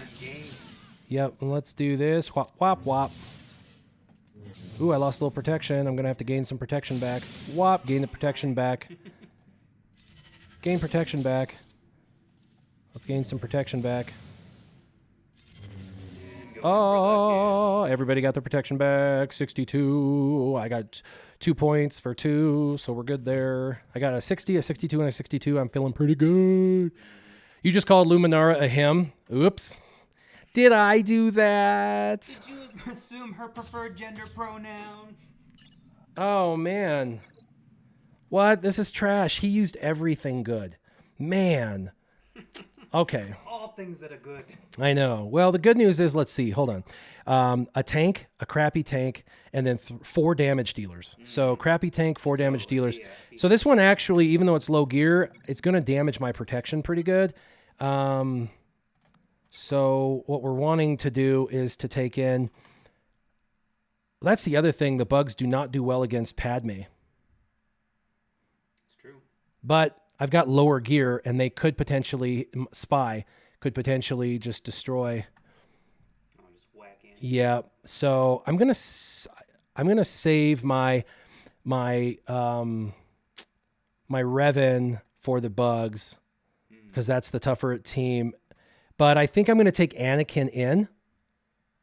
Yep, and let's do this. Whop, whop, whop. Ooh, I lost a little protection. I'm going to have to gain some protection back. Whop, gain the protection back. Gain protection back. Let's gain some protection back. Oh, everybody got their protection back. 62. I got 2 points for 2, so we're good there. I got a 60, a 62, and a 62. I'm feeling pretty good. You just called Luminara a him. Oops. Did I do that? Did you assume her preferred gender pronoun? Oh, man. What? This is trash. He used everything good. Man. Okay. All things that are good. I know. Well, the good news is, let's see. Hold on. A tank, a crappy tank, and then 4 damage dealers. So crappy tank, 4 damage dealers. So this one actually, even though it's low gear, it's going to damage my protection pretty good. So what we're wanting to do is to take in. That's the other thing. The bugs do not do well against Padme. It's true. But I've got lower gear, and they could potentially, Spy could potentially just destroy. I'll just whack in. Yeah. So I'm gonna save my Revan for the bugs because that's the tougher team. But I think I'm gonna take Anakin in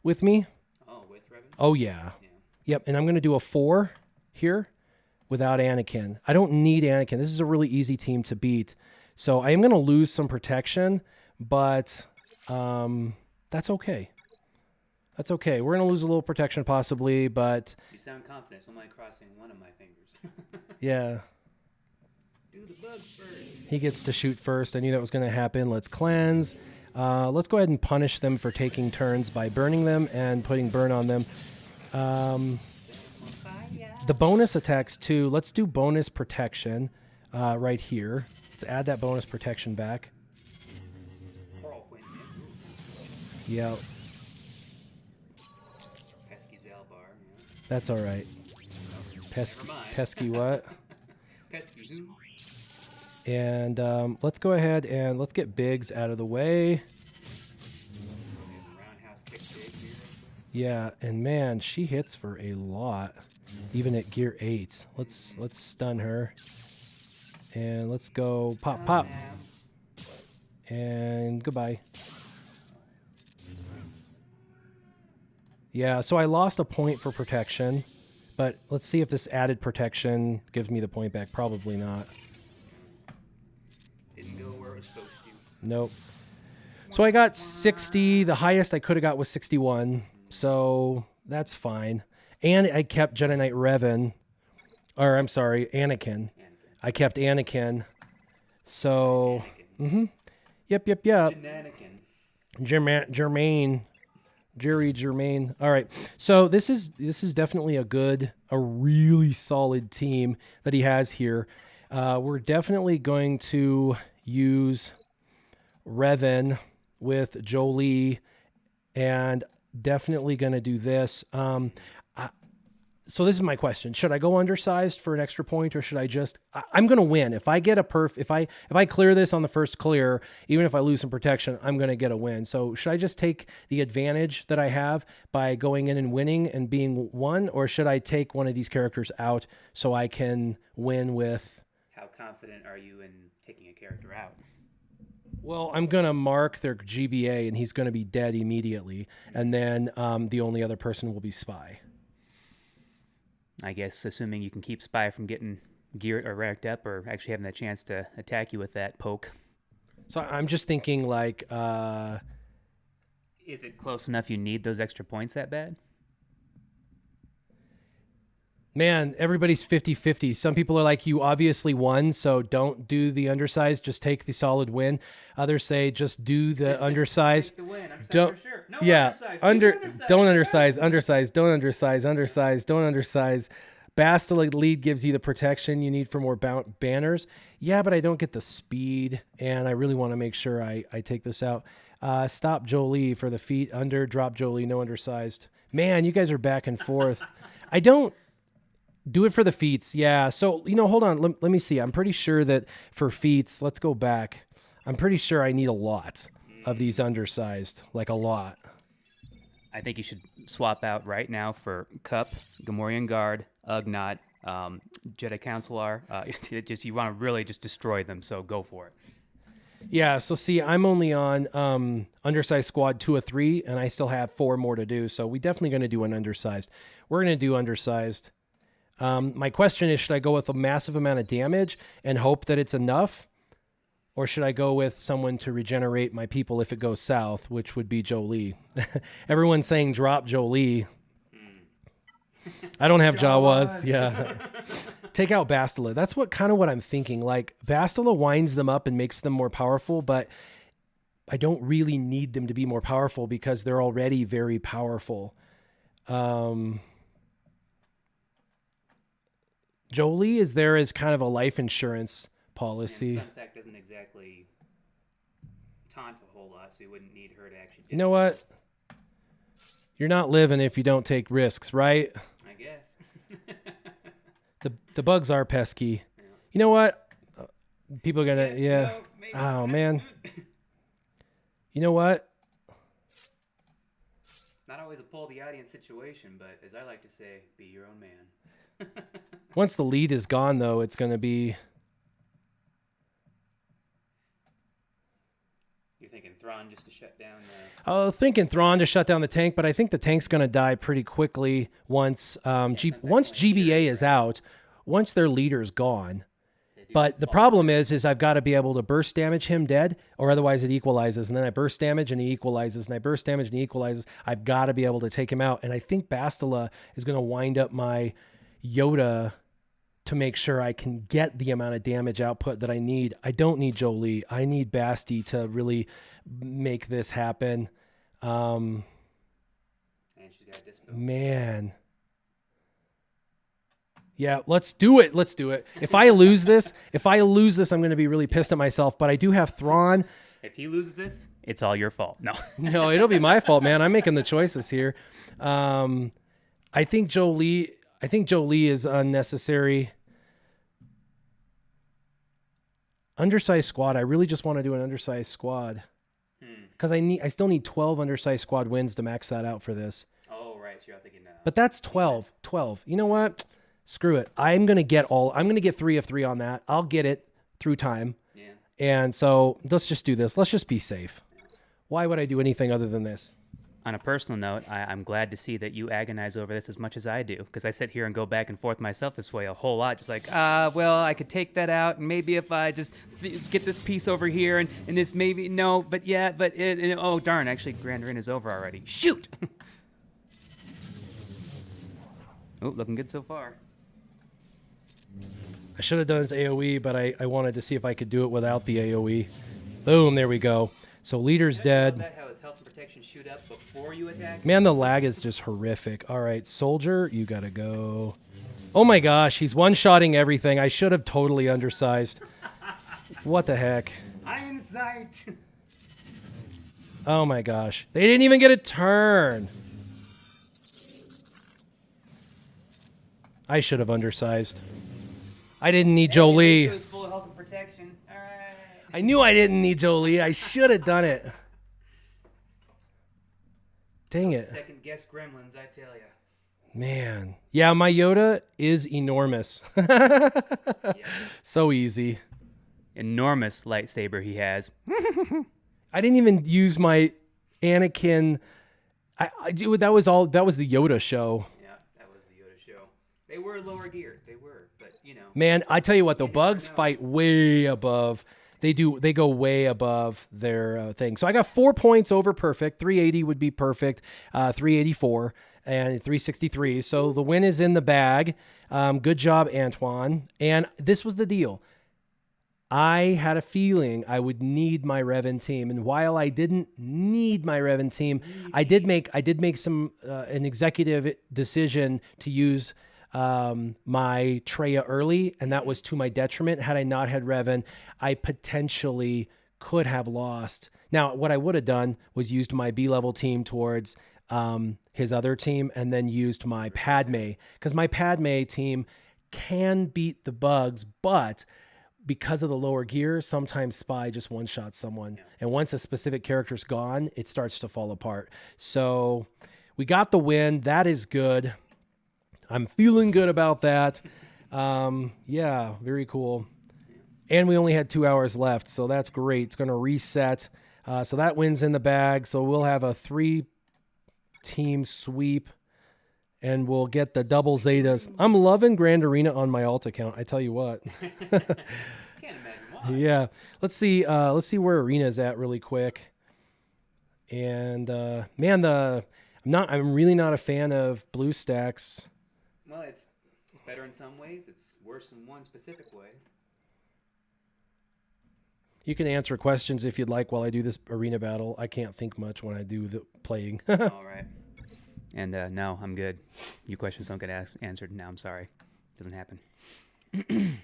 with me. Oh, with Revan? Oh yeah. Yep. And I'm gonna do a 4 here. Without Anakin. I don't need Anakin. This is a really easy team to beat. So I am going to lose some protection, but that's okay. That's okay. We're going to lose a little protection possibly, but... You sound confident, so I'm only crossing one of my fingers. Yeah. Do the bugs first. He gets to shoot first. I knew that was going to happen. Let's cleanse. Let's go ahead and punish them for taking turns by burning them and putting burn on them. The bonus attacks too. Let's do bonus protection right here. Let's add that bonus protection back. Yep. Pesky Zalbar. Yeah. That's all right. Pesky what? Pesky who? And let's go ahead and let's get Biggs out of the way. Roundhouse kick Big here. Yeah, and man, she hits for a lot. Even at gear 8. Let's stun her. And let's go pop, pop. And goodbye. Yeah, so I lost a point for protection. But let's see if this added protection gives me the point back. Probably not. Didn't go where it was supposed to. Nope. So I got 60. The highest I could have got was 61. So that's fine. And I kept Jedi Knight Revan. Or, I'm sorry, Anakin. I kept Anakin. So, Yep. Jermaine. Jerry Germain. All right. So this is definitely a really solid team that he has here. We're definitely going to use Revan with Jolie and definitely going to do this. So this is my question. Should I go undersized for an extra point, or should I just, I'm going to win. If I get a if I clear this on the first clear, even if I lose some protection, I'm going to get a win. So should I just take the advantage that I have by going in and winning and being one, or should I take one of these characters out so I can win with... How confident are you in taking a character out? Well, I'm going to mark their GBA and he's going to be dead immediately. And then the only other person will be Spy. I guess assuming you can keep Spy from getting geared or racked up or actually having the chance to attack you with that poke. So I'm just thinking like... Is it close enough you need those extra points that bad? Man, everybody's 50-50. Some people are like, you obviously won, so don't do the undersized, just take the solid win. Others say just do the undersized. Take the win. Undersized Don't, for sure. No, yeah, undersized. don't undersize, don't undersize. Bastila lead gives you the protection you need for more banners. Yeah, but I don't get the speed, and I really want to make sure I take this out. Stop Jolie for the feet, under, drop Jolie, no undersized. Man, you guys are back and forth. I don't... Do it for the feats. Yeah. So, hold on. Let me see. I'm pretty sure that for feats, let's go back. I'm pretty sure I need a lot of these undersized, like a lot. I think you should swap out right now for Cup, Gamorrean Guard, Ugnaught, Jedi Counselor. You want to really just destroy them, so go for it. Yeah, so see, I'm only on undersized squad 2 of 3, and I still have 4 more to do, so we definitely going to do an undersized. We're going to do undersized. My question is, should I go with a massive amount of damage and hope that it's enough? Or should I go with someone to regenerate my people if it goes south, which would be Jolie? Everyone's saying drop Jolie. I don't have Jawas. Yeah. Take out Bastila. That's kind of what I'm thinking. Like, Bastila winds them up and makes them more powerful, but I don't really need them to be more powerful because they're already very powerful. Jolie is there as kind of a life insurance policy. And Sunfact doesn't exactly taunt a whole lot, so you wouldn't need her to actually... You know what? You're not living if you don't take risks, right? I guess. The bugs are pesky. Yeah. You know what? People are going to... Yeah. No, oh, man. You know what? Not always a pull the audience situation, but as I like to say, be your own man. Once the lead is gone, though, it's going to be... You're thinking Thrawn just to shut down thinking Thrawn to shut down the tank, but I think the tank's going to die pretty quickly once once GBA is out, once their leader's gone. But the problem is I've got to be able to burst damage him dead, or otherwise it equalizes. And then I burst damage and he equalizes, and I burst damage and he equalizes. I've got to be able to take him out. And I think Bastila is going to wind up my Yoda to make sure I can get the amount of damage output that I need. I don't need Jolie. I need Basti to really make this happen. And she's got Dispo. Man. Yeah, let's do it. Let's do it. If I lose this, I'm going to be really pissed at myself. But I do have Thrawn. If he loses this, it's all your fault. No. No, it'll be my fault, man. I'm making the choices here. I think Jolie is unnecessary. Undersized squad. I really just want to do an undersized squad. Because I still need 12 undersized squad wins to max that out for this. Oh, right. So you're thinking but that's 12. 12. You know what? Screw it. I'm going to get 3 of 3 on that. I'll get it through time. Yeah. And so let's just do this. Let's just be safe. Why would I do anything other than this? On a personal note, I'm glad to see that you agonize over this as much as I do, because I sit here and go back and forth myself this way a whole lot, just like, well, I could take that out, and maybe if I just get this piece over here, and this maybe, no, but yeah, but oh, darn, actually, Grand Rin is over already. Shoot! Oh, looking good so far. I should have done this AoE, but I wanted to see if I could do it without the AoE. Boom, there we go. So leader's dead. How his health and protection shoot up before you attack? Man, the lag is just horrific. All right, soldier, you gotta go. Oh my gosh, he's one-shotting everything. I should have totally undersized. What the heck? I'm in sight. Oh my gosh. They didn't even get a turn. I should have undersized. I didn't need Jolie. It was full health and protection. All right. I knew I didn't need Jolie. I should have done it. Dang it. Second guess gremlins, I tell ya. Man. Yeah, my Yoda is enormous. Yeah. So easy. Enormous lightsaber he has. I didn't even use my Anakin. That was the Yoda show. Yeah, that was the Yoda show. They were lower gear. They were, but you know. Man, I tell you what, the never bugs know. fight way above. They go way above their thing. So I got 4 points over perfect. 380 would be perfect. 384 and 363. So the win is in the bag. Good job, Antoine. And this was the deal. I had a feeling I would need my Revan team, and while I didn't need my Revan team, I did make some an executive decision to use my Treya early, and that was to my detriment. Had I not had Revan, I potentially could have lost. Now, what I would have done was used my B-level team towards his other team, and then used my Padme, because my Padme team can beat the bugs, but because of the lower gear, sometimes Spy just one-shots someone. Yeah. And once a specific character's gone, it starts to fall apart. So we got the win. That is good. I'm feeling good about that. Yeah, very cool. And we only had 2 hours left, so that's great. It's going to reset. So that wins in the bag. So we'll have a 3-team sweep, and we'll get the double Zetas. I'm loving Grand Arena on my alt account, I tell you what. Can't imagine why. Yeah. Let's see where Arena's at really quick. And man, I'm really not a fan of BlueStacks. Well, it's better in some ways. It's worse in one specific way. You can answer questions if you'd like while I do this arena battle. I can't think much when I do the playing. All right. And no, I'm good. Your questions don't get answered. No, I'm sorry. Doesn't happen. There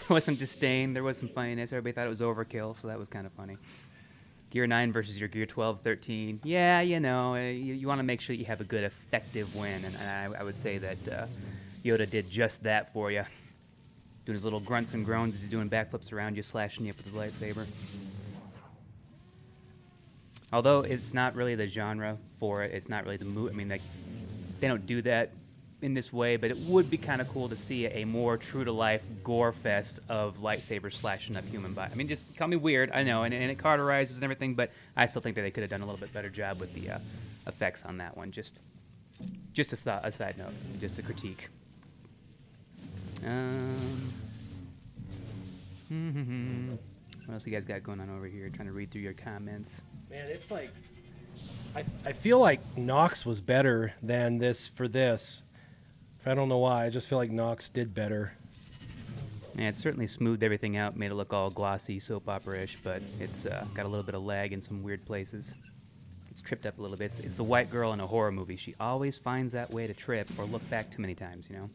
was some disdain. There was some funniness. Everybody thought it was overkill, so that was kind of funny. Gear 9 versus your Gear 12, 13. Yeah, you know, you want to make sure you have a good, effective win, and I would say that Yoda did just that for you. Doing his little grunts and groans as he's doing backflips around you, slashing you up with his lightsaber. Although it's not really the genre for it, it's not really the move. I mean, like, they don't do that in this way, but it would be kind of cool to see a more true-to-life gore fest of lightsabers slashing up human body. I mean, just call me weird, I know, and it cauterizes and everything, but I still think that they could have done a little bit better job with the effects on that one. Just a side note, just a critique. What else you guys got going on over here? Trying to read through your comments. Man, it's like I feel like Nox was better than this for this. I don't know why. I just feel like Nox did better. Yeah, it certainly smoothed everything out, made it look all glossy, soap opera-ish, but it's got a little bit of lag in some weird places. It's tripped up a little bit. It's the white girl in a horror movie. She always finds that way to trip or look back too many times, you know?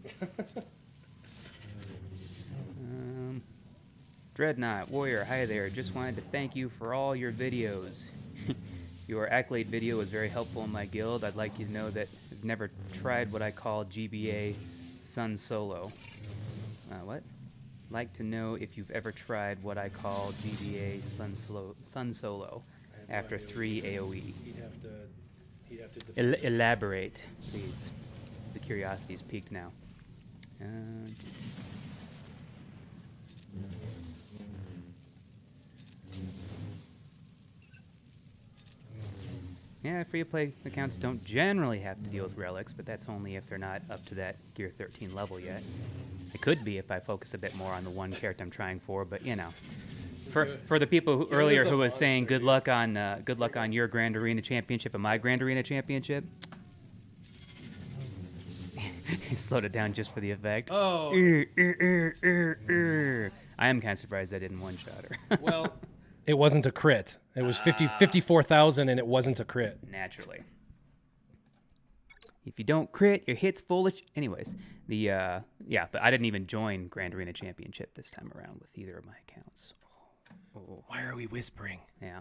Dreadnought Warrior, hi there. Just wanted to thank you for all your videos. Your accolade video was very helpful in my guild. I'd like you to know that I've never tried what I call GBA Sun Solo. What? Like to know if you've ever tried what I call GBA Sun Solo after 3 AoE. He'd have to elaborate, please. The curiosity's peaked now. Yeah, free-to-play accounts don't generally have to deal with relics, but that's only if they're not up to that Gear 13 level yet. It could be if I focus a bit more on the one character I'm trying for, but you know. For the people who, earlier who was saying good luck on your Grand Arena Championship and my Grand Arena Championship, he slowed it down just for the effect. Oh. I am kind of surprised I didn't one-shot her. Well, it wasn't a crit. It was 54,000 and it wasn't a crit. Naturally. If you don't crit, your hit's foolish. Anyways, but I didn't even join Grand Arena Championship this time around with either of my accounts. Oh. Why are we whispering? Yeah.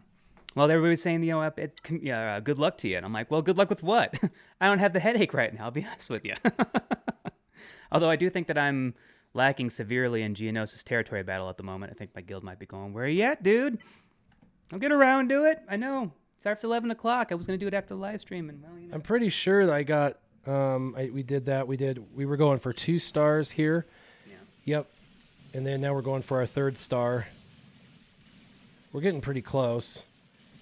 Well, everybody was saying, good luck to you. And I'm like, well, good luck with what? I don't have the headache right now, I'll be honest with you. Although I do think that I'm lacking severely in Geonosis territory battle at the moment. I think my guild might be going, where are you at, dude? I'll get around to it. I know. It's after 11 o'clock. I was going to do it after the live stream. And, well, you know. I'm pretty sure that I got, we did that. We were going for 2 stars here. Yeah. Yep. And then now we're going for our 3rd star. We're getting pretty close.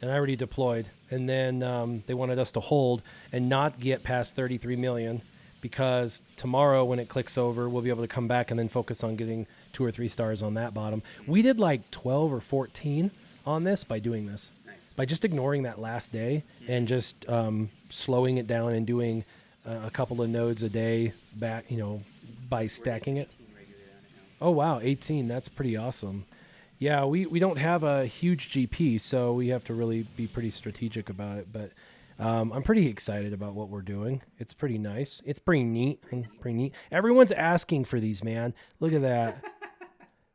And I already deployed. And then they wanted us to hold and not get past 33 million because tomorrow when it clicks over, we'll be able to come back and then focus on getting 2 or 3 stars on that bottom. We did like 12 or 14 on this by doing this. Nice. By just ignoring that last day and just slowing it down and doing a couple of nodes a day back, by stacking it. Oh, wow, 18. That's pretty awesome. Yeah, we don't have a huge GP, so we have to really be pretty strategic about it. But I'm pretty excited about what we're doing. It's pretty nice. It's pretty neat. Everyone's asking for these, man. Look at that.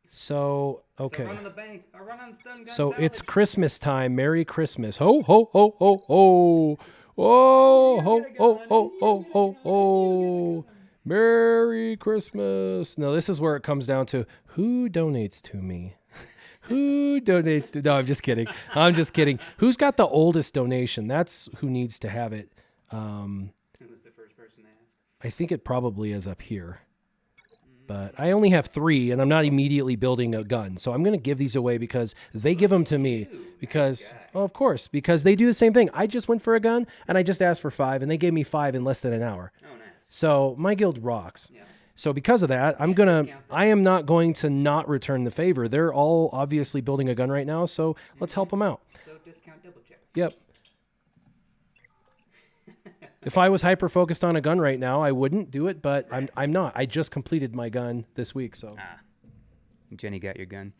So, okay. So run on the bank. Or run on stun gun So salvage. it's Christmas time. Merry Christmas. Ho, ho, ho, ho, ho. Whoa, ho, ho, ho, ho, ho, ho. Merry Christmas. Now, this is where it comes down to who donates to me. Who donates to... No, I'm just kidding. I'm just kidding. Who's got the oldest donation? That's who needs to have it. Who was the first person to ask? I think it probably is up here. But I only have 3, and I'm not immediately building a gun. So I'm going to give these away because they give them to me. Because, of course, because they do the same thing. I just went for a gun, and I just asked for 5, and they gave me 5 in less than an hour. Oh, nice. So my guild rocks. Yeah. So because of that, I am not going to not return the favor. They're all obviously building a gun right now, so let's help them out. So discount double check. Yep. If I was hyper focused on a gun right now, I wouldn't do it, but I'm not. I just completed my gun this week, so. Jenny got your gun.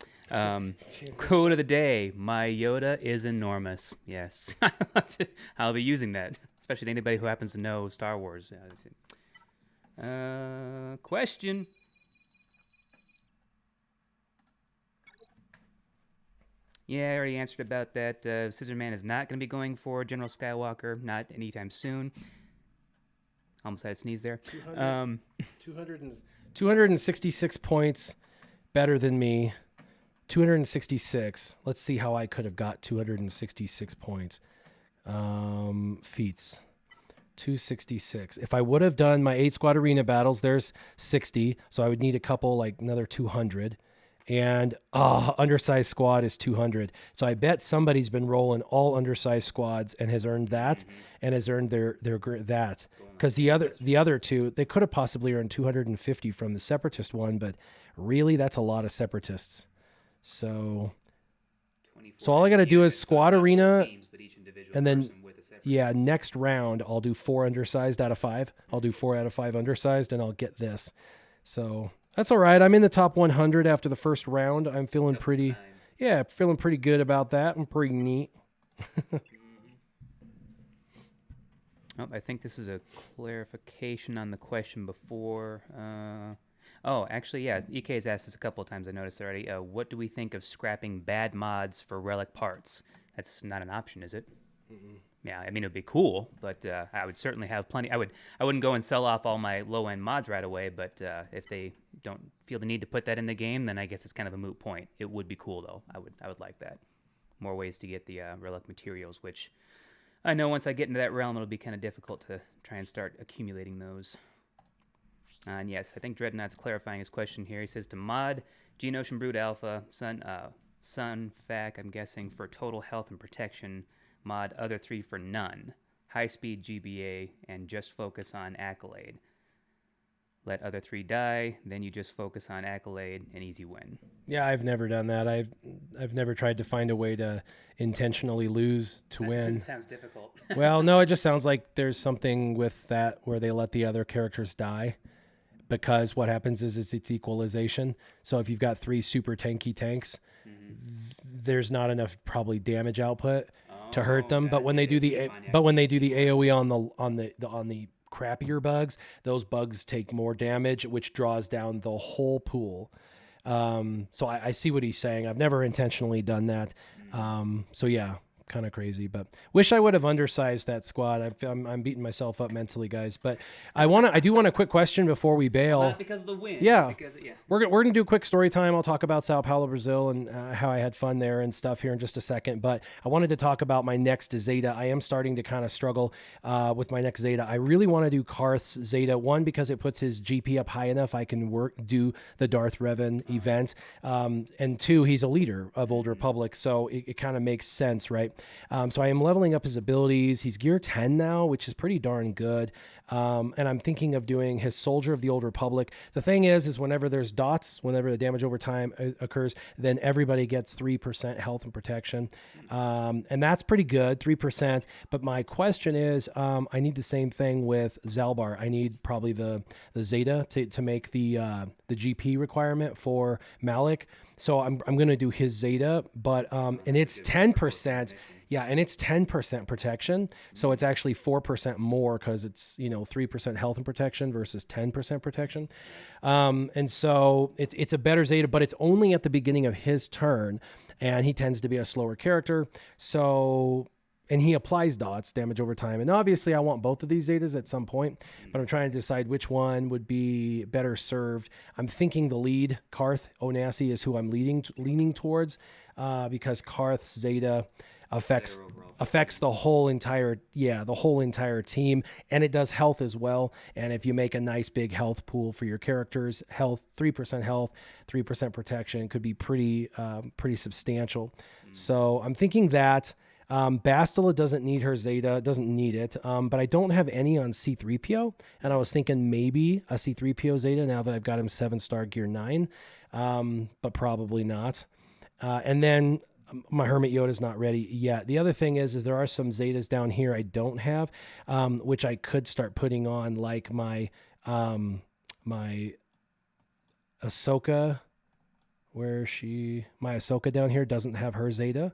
Quote of the day: my Yoda is enormous. Yes, I'll be using that, especially to anybody who happens to know Star Wars. Question. Yeah, I already answered about that. Scissorman is not going to be going for General Skywalker, not anytime soon. Almost had a sneeze there. 266 points, better than me. 266. Let's see how I could have got 266 points. Feats. 266. If I would have done my 8 squad arena battles, there's 60. So I would need a couple, like another 200. And undersized squad is 200. So I bet somebody's been rolling all undersized squads and has earned that and has earned their that. Because the other 2, they could have possibly earned 250 from the separatist one, but really that's a lot of separatists. So all I got to do is squad arena, and then next round I'll do 4 undersized out of 5. I'll do 4 out of 5 undersized, and I'll get this. So that's all right. I'm in the top 100 after the first round. I'm feeling pretty good about that. I'm pretty neat. I think this is a clarification on the question before. Actually, yeah. EK has asked this a couple of times. I noticed already. What do we think of scrapping bad mods for relic parts? That's not an option, is it? Mm-mm. Yeah, I mean, it would be cool, but I would certainly have plenty. I wouldn't go and sell off all my low-end mods right away, but if they don't feel the need to put that in the game, then I guess it's kind of a moot point. It would be cool, though. I would like that. More ways to get the relic materials, which I know once I get into that realm, it'll be kind of difficult to try and start accumulating those. And yes, I think Dreadnought's clarifying his question here. He says to mod Geonosian Brood Alpha, Sun Fac, I'm guessing, for total health and protection, mod other 3 for none, high speed GBA, and just focus on Accolade. Let other 3 die, then you just focus on Accolade, and easy win. Yeah, I've never done that. I've never tried to find a way to intentionally lose to win. Sounds difficult. Well, no, it just sounds like there's something with that where they let the other characters die. Because what happens is it's equalization. So if you've got 3 super tanky tanks, there's not enough probably damage output to hurt them. But when they do the AOE on the crappier bugs, those bugs take more damage, which draws down the whole pool. So I see what he's saying. I've never intentionally done that. So yeah, kind of crazy. But wish I would have undersized that squad. I'm beating myself up mentally, guys. But I do want a quick question before we bail. Not because of the win. Yeah. Because, yeah. We're going to do a quick story time. I'll talk about Sao Paulo, Brazil, and how I had fun there and stuff here in just a second. But I wanted to talk about my next Zeta. I am starting to kind of struggle with my next Zeta. I really want to do Karth's Zeta. One, because it puts his GP up high enough I can do the Darth Revan event. And two, he's a leader of Old Republic, so it kind of makes sense, right? So I am leveling up his abilities. He's gear 10 now, which is pretty darn good. And I'm thinking of doing his Soldier of the Old Republic. The thing is whenever there's dots, whenever the damage over time occurs, then everybody gets 3% health and protection. And that's pretty good, 3%. But my question is, I need the same thing with Zalbar. I need probably the Zeta to make the GP requirement for Malik. So I'm going to do his Zeta, but and it's 10%. Yeah, and it's 10% protection, so it's actually 4% more because it's 3% health and protection versus 10% protection, and so it's a better Zeta, but it's only at the beginning of his turn, and he tends to be a slower character. So, and he applies dots, damage over time, and obviously I want both of these Zetas at some point, but I'm trying to decide which one would be better served. I'm thinking the lead, Karth Onasi, is who I'm leaning towards, because Karth's Zeta affects the whole entire team, and it does health as well. And if you make a nice big health pool for your characters, 3% health, 3% protection could be pretty substantial. So I'm thinking that Bastila doesn't need her Zeta, doesn't need it, but I don't have any on C-3PO, and I was thinking maybe a C-3PO Zeta now that I've got him 7-star gear 9, but probably not. And then my Hermit Yoda is not ready yet. The other thing is there are some Zetas down here I don't have, which I could start putting on, like my my Ahsoka. Where is she? My Ahsoka down here doesn't have her Zeta,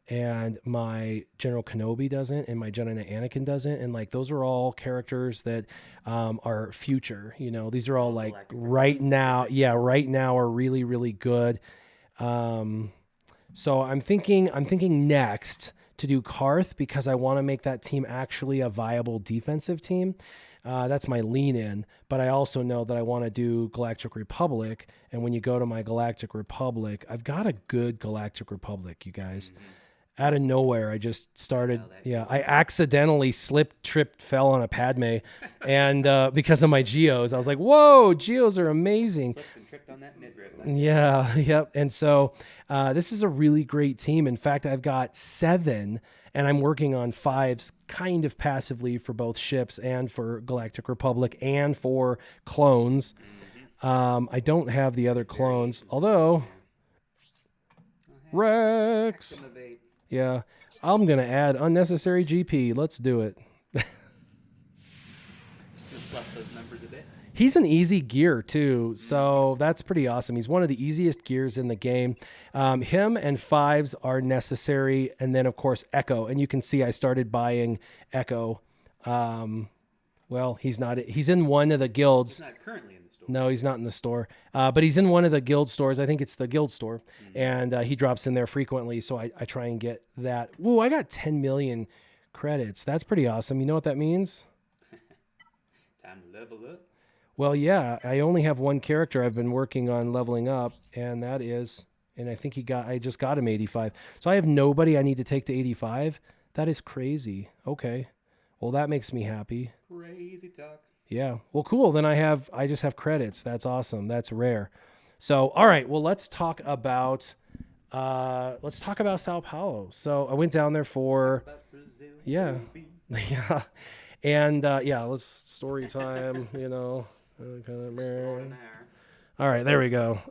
and my General Kenobi doesn't, and my Jedi Anakin doesn't, and like those are all characters that are future. These are all like right now. Yeah, right now are really, really good. So I'm thinking next to do Karth, because I want to make that team actually a viable defensive team. That's my lean in, but I also know that I want to do Galactic Republic. And when you go to my Galactic Republic, I've got a good Galactic Republic, you guys. Out of nowhere, I just started. Yeah, I accidentally slipped, tripped, fell on a Padme, and because of my Geos, I was like, "Whoa, Geos are amazing!" Slipped and tripped on that midriff. Yeah, yep. And so this is a really great team. In fact, I've got 7, and I'm working on 5s kind of passively for both ships and for Galactic Republic and for clones. I don't have the other clones, although Rex. Yeah, I'm going to add unnecessary GP. Let's do it. Just fluff those numbers a bit. He's an easy gear, too, so that's pretty awesome. He's one of the easiest gears in the game. Him and 5s are necessary, and then, of course, Echo. And you can see I started buying Echo. Well, he's not. He's in one of the guilds. He's not currently in the store. No, he's not in the store, but he's in one of the guild stores. I think it's the guild store, and he drops in there frequently, so I try and get that. Woo, I got 10 million credits. That's pretty awesome. You know what that means? Time to level up. Well, yeah, I only have one character I've been working on leveling up, and that is, and I think I just got him 85. So I have nobody I need to take to 85. That is crazy. Okay. Well, that makes me happy. Crazy talk. Yeah. Well, cool. Then I just have credits. That's awesome. That's rare. So, all right. Well, let's talk about Sao Paulo. So I went down there for, yeah, yeah. And let's story time, All right, there we go.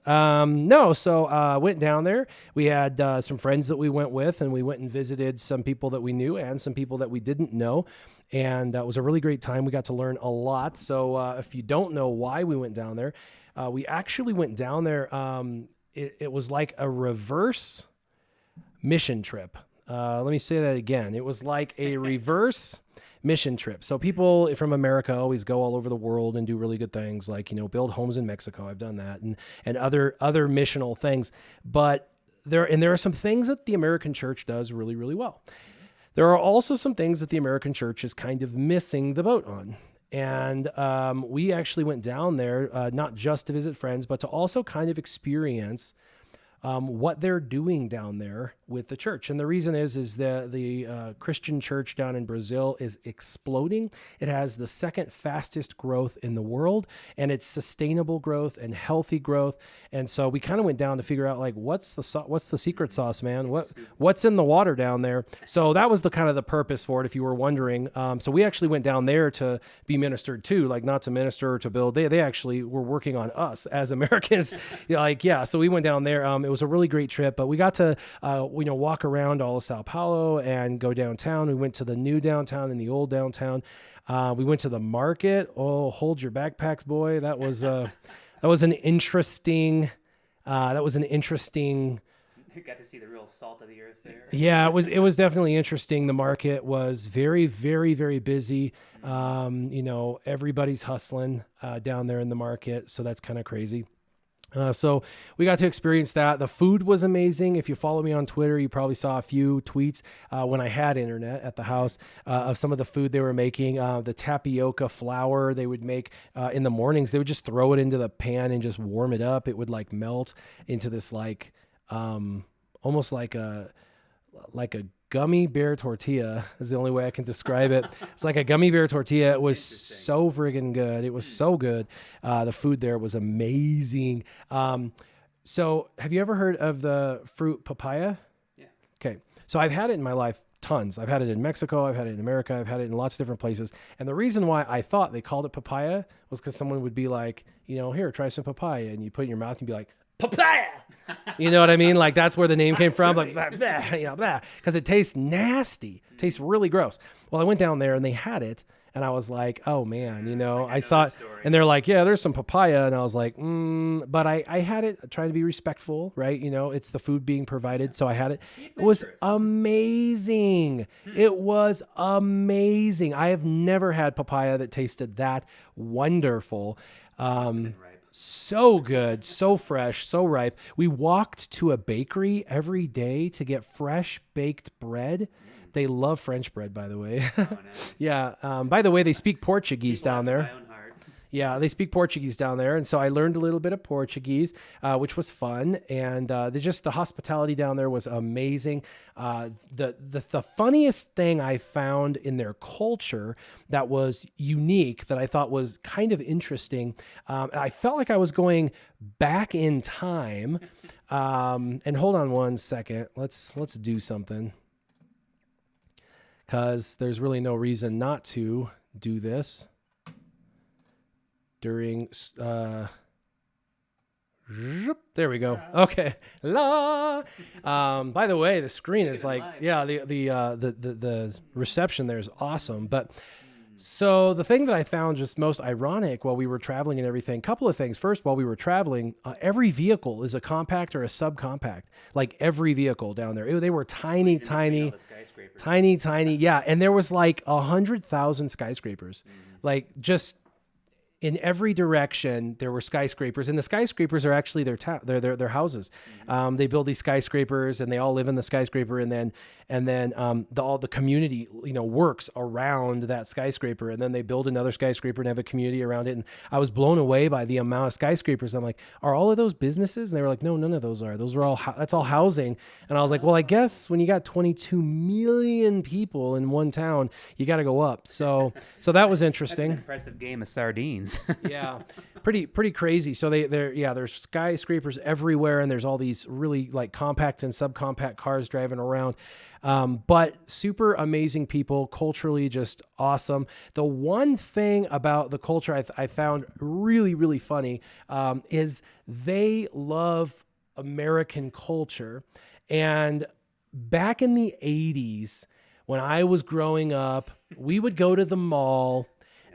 So went down there. We had some friends that we went with, and we went and visited some people that we knew and some people that we didn't know. And it was a really great time. We got to learn a lot. So if you don't know why we went down there, we actually went down there. It was like a reverse mission trip. Let me say that again. It was like a reverse mission trip. So people from America always go all over the world and do really good things, like, build homes in Mexico. I've done that, and other missional things. But there are some things that the American church does really, really well. There are also some things that the American church is kind of missing the boat on. And we actually went down there, not just to visit friends, but to also kind of experience what they're doing down there with the church. And the reason is the Christian church down in Brazil is exploding. It has the second fastest growth in the world, and it's sustainable growth and healthy growth. And so we kind of went down to figure out like what's the secret sauce, man? What's in the water down there? So that was the kind of the purpose for it, if you were wondering. So we actually went down there to be ministered to, like not to minister or to build. They actually were working on us as Americans. So we went down there. It was a really great trip, but we got to walk around all of Sao Paulo and go downtown. We went to the new downtown and the old downtown. We went to the market. Oh, hold your backpacks, boy. That was an interesting. Got to see the real salt of the earth there. Yeah, it was definitely interesting. The market was very, very, very busy. Everybody's hustling down there in the market, so that's kind of crazy. So we got to experience that. The food was amazing. If you follow me on Twitter, you probably saw a few tweets when I had internet at the house of some of the food they were making. The tapioca flour they would make in the mornings. They would just throw it into the pan and just warm it up. It would like melt into this like almost like a gummy bear tortilla is the only way I can describe it. It's like a gummy bear tortilla. It was so friggin' good. It was so good. The food there was amazing. So have you ever heard of the fruit papaya? Yeah. Okay. So I've had it in my life tons. I've had it in Mexico. I've had it in America. I've had it in lots of different places. And the reason why I thought they called it papaya was because someone would be like, here, try some papaya. And you put it in your mouth and be like, papaya. You know what I mean? Like that's where the name came from. Like, because it tastes nasty. It tastes really gross. Well, I went down there and they had it. And I was like, oh man, I saw it and they're like, yeah, there's some papaya. And I was like, but I had it trying to be respectful, right? It's the food being provided. So I had it. It was amazing. It was amazing. I have never had papaya that tasted that wonderful. So good, so fresh, so ripe. We walked to a bakery every day to get fresh baked bread. They love French bread, by the way. Oh, nice. Yeah. By the way, they speak Portuguese down there. My own heart. Yeah, they speak Portuguese down there. And so I learned a little bit of Portuguese, which was fun. And the hospitality down there was amazing. The funniest thing I found in their culture that was unique, that I thought was kind of interesting, I felt like I was going back in time. And hold on one second. Let's do something. Because there's really no reason not to do this. During there we go. Okay. By the way, the screen is like, yeah, the reception there is awesome. But so the thing that I found just most ironic while we were traveling and everything, couple of things. First, while we were traveling, every vehicle is a compact or a subcompact. Like every vehicle down there, they were tiny. Yeah, and there was like 100,000 skyscrapers, like just. In every direction, there were skyscrapers, and the skyscrapers are actually their houses. They build these skyscrapers, and they all live in the skyscraper, and then all the community works around that skyscraper, and then they build another skyscraper and have a community around it. And I was blown away by the amount of skyscrapers. I'm like, are all of those businesses? And they were like, no, none of those are. Those are all that's all housing. And I was like, well, I guess when you got 22 million people in one town, you got to go up. So that was interesting. That's an impressive game of sardines. Yeah, pretty crazy. So there's skyscrapers everywhere, and there's all these really like compact and subcompact cars driving around. But super amazing people, culturally just awesome. The one thing about the culture I found really, really funny is they love American culture. And back in the 80s, when I was growing up, we would go to the mall.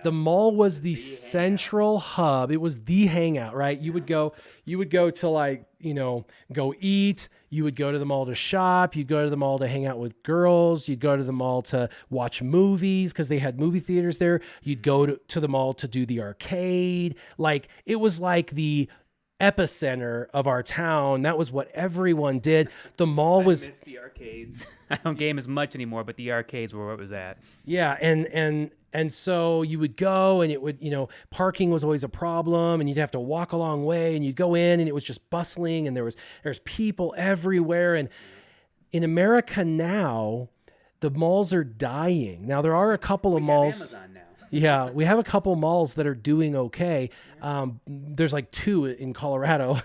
The mall was the central hub. It was the hangout, right? You would go to go eat. You would go to the mall to shop. You'd go to the mall to hang out with girls. You'd go to the mall to watch movies because they had movie theaters there. You'd go to the mall to do the arcade. Like it was like the epicenter of our town. That was what everyone did. The mall was miss the arcades. I don't game as much anymore, but the arcades were where it was at. yeah, and so you would go and it would, parking was always a problem and you'd have to walk a long way and you'd go in and it was just bustling and there's people everywhere. And in America now, the malls are dying. Now there are a couple of malls. Amazon now. Yeah, we have a couple malls that are doing okay. There's like 2 in Colorado,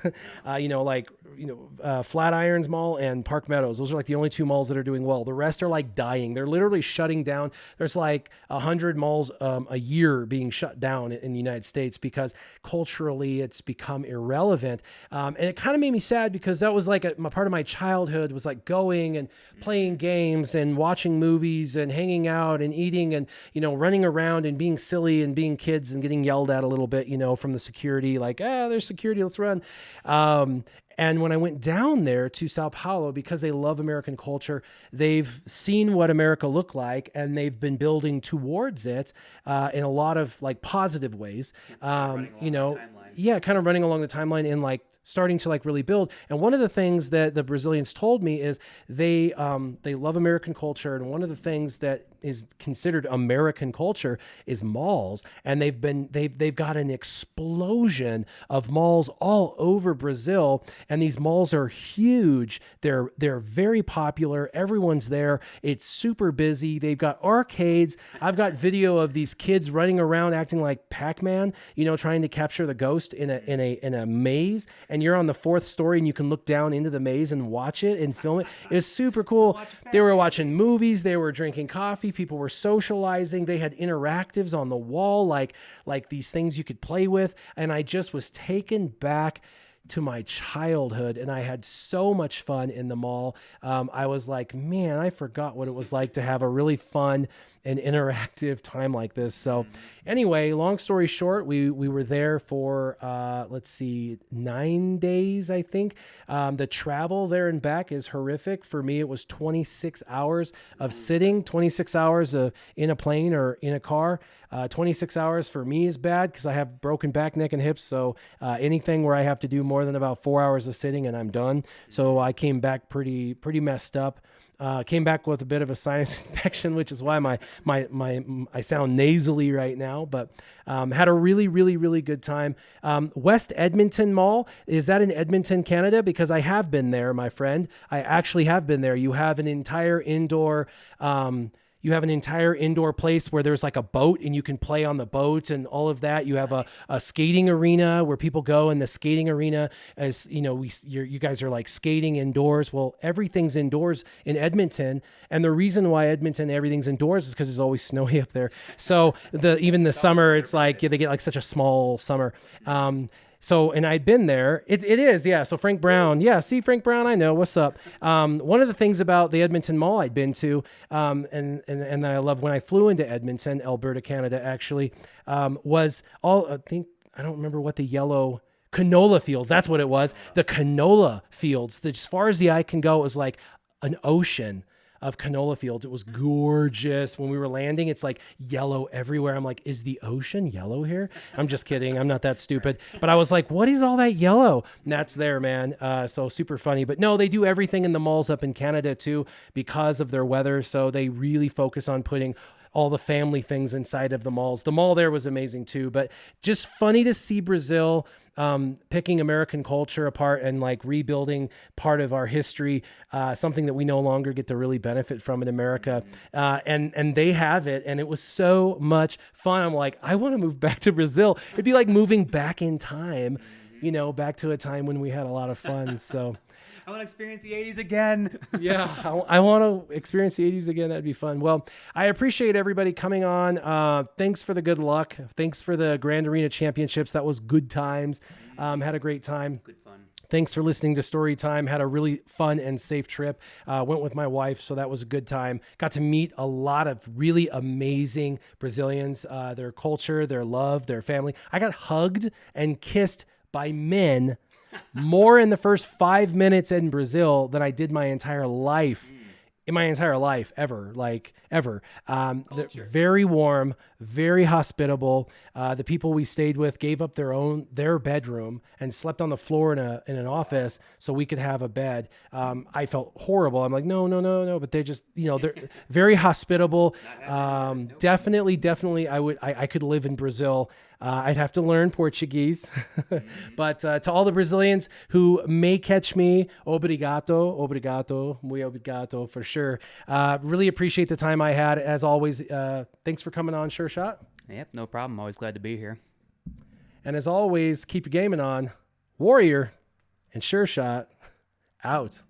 Flatirons Mall and Park Meadows. Those are like the only 2 malls that are doing well. The rest are like dying. They're literally shutting down. There's like 100 malls a year being shut down in the United States because culturally it's become irrelevant. And it kind of made me sad because that was like part of my childhood was like going and playing games and watching movies and hanging out and eating and, running around and being silly and being kids and getting yelled at a little bit, from the security, like, there's security, let's run. And when I went down there to Sao Paulo, because they love American culture, they've seen what America looked like and they've been building towards it in a lot of like positive ways. Yeah, kind of running along the timeline and like starting to like really build. And one of the things that the Brazilians told me is they love American culture. And one of the things that is considered American culture is malls. And they've got an explosion of malls all over Brazil. And these malls are huge. They're very popular. Everyone's there. It's super busy. They've got arcades. I've got video of these kids running around acting like Pac-Man, trying to capture the ghost in a maze. And you're on the 4th story and you can look down into the maze and watch it and film it. It's super cool. They were watching movies. They were drinking coffee. People were socializing. They had interactives on the wall, like these things you could play with. And I just was taken back to my childhood and I had so much fun in the mall. I was like, man, I forgot what it was like to have a really fun and interactive time like this. So anyway, long story short, we were there for, 9 days, I think. The travel there and back is horrific. For me, it was 26 hours of sitting, 26 hours in a plane or in a car. 26 hours for me is bad because I have broken back, neck, and hips. So anything where I have to do more than about 4 hours of sitting and I'm done. So I came back pretty messed up. Came back with a bit of a sinus infection, which is why I sound nasally right now, but had a really, really, really good time. West Edmonton Mall, is that in Edmonton, Canada? Because I have been there, my friend. I actually have been there. You have an entire indoor place where there's like a boat and you can play on the boat and all of that. You have a skating arena where people go, and the skating arena is, you guys are like skating indoors. Well, everything's indoors in Edmonton. And the reason why everything's indoors is because it's always snowy up there. So even the summer, it's like, they get like such a small summer. So, and I'd been there. It is, yeah. So Frank Brown, yeah. See, Frank Brown, I know. What's up? One of the things about the Edmonton Mall I'd been to, and that I love when I flew into Edmonton, Alberta, Canada, actually, was I don't remember what the yellow canola fields. That's what it was. The canola fields. As far as the eye can go, it was like an ocean of canola fields. It was gorgeous. When we were landing, it's like yellow everywhere. I'm like, is the ocean yellow here? I'm just kidding. I'm not that stupid. But I was like, what is all that yellow? And that's there, man. So super funny. But no, they do everything in the malls up in Canada too because of their weather. So they really focus on putting all the family things inside of the malls. The mall there was amazing too, but just funny to see Brazil picking American culture apart and like rebuilding part of our history, something that we no longer get to really benefit from in America. And they have it. And it was so much fun. I'm like, I want to move back to Brazil. It'd be like moving back in time, back to a time when we had a lot of fun. So I want to experience the 80s again. Yeah, I want to experience the 80s again. That'd be fun. Well, I appreciate everybody coming on. Thanks for the good luck. Thanks for the Grand Arena Championships. That was good times. Had a great time. Good fun. Thanks for listening to Story Time. Had a really fun and safe trip. Went with my wife, so that was a good time. Got to meet a lot of really amazing Brazilians, their culture, their love, their family. I got hugged and kissed by men more in the first 5 minutes in Brazil than I did my entire life in my entire life ever, like ever. They're very warm, very hospitable. The people we stayed with gave up their bedroom and slept on the floor in an office so we could have a bed. I felt horrible. I'm like, no. But they're just, they're very hospitable. Definitely. I could live in Brazil. I'd have to learn Portuguese, but to all the Brazilians who may catch me, obrigado, muy obrigado for sure. Really appreciate the time I had. As always, thanks for coming on, Sure Shot. Yep, no problem. Always glad to be here. And as always, keep your gaming on. Warrior and Sure Shot out.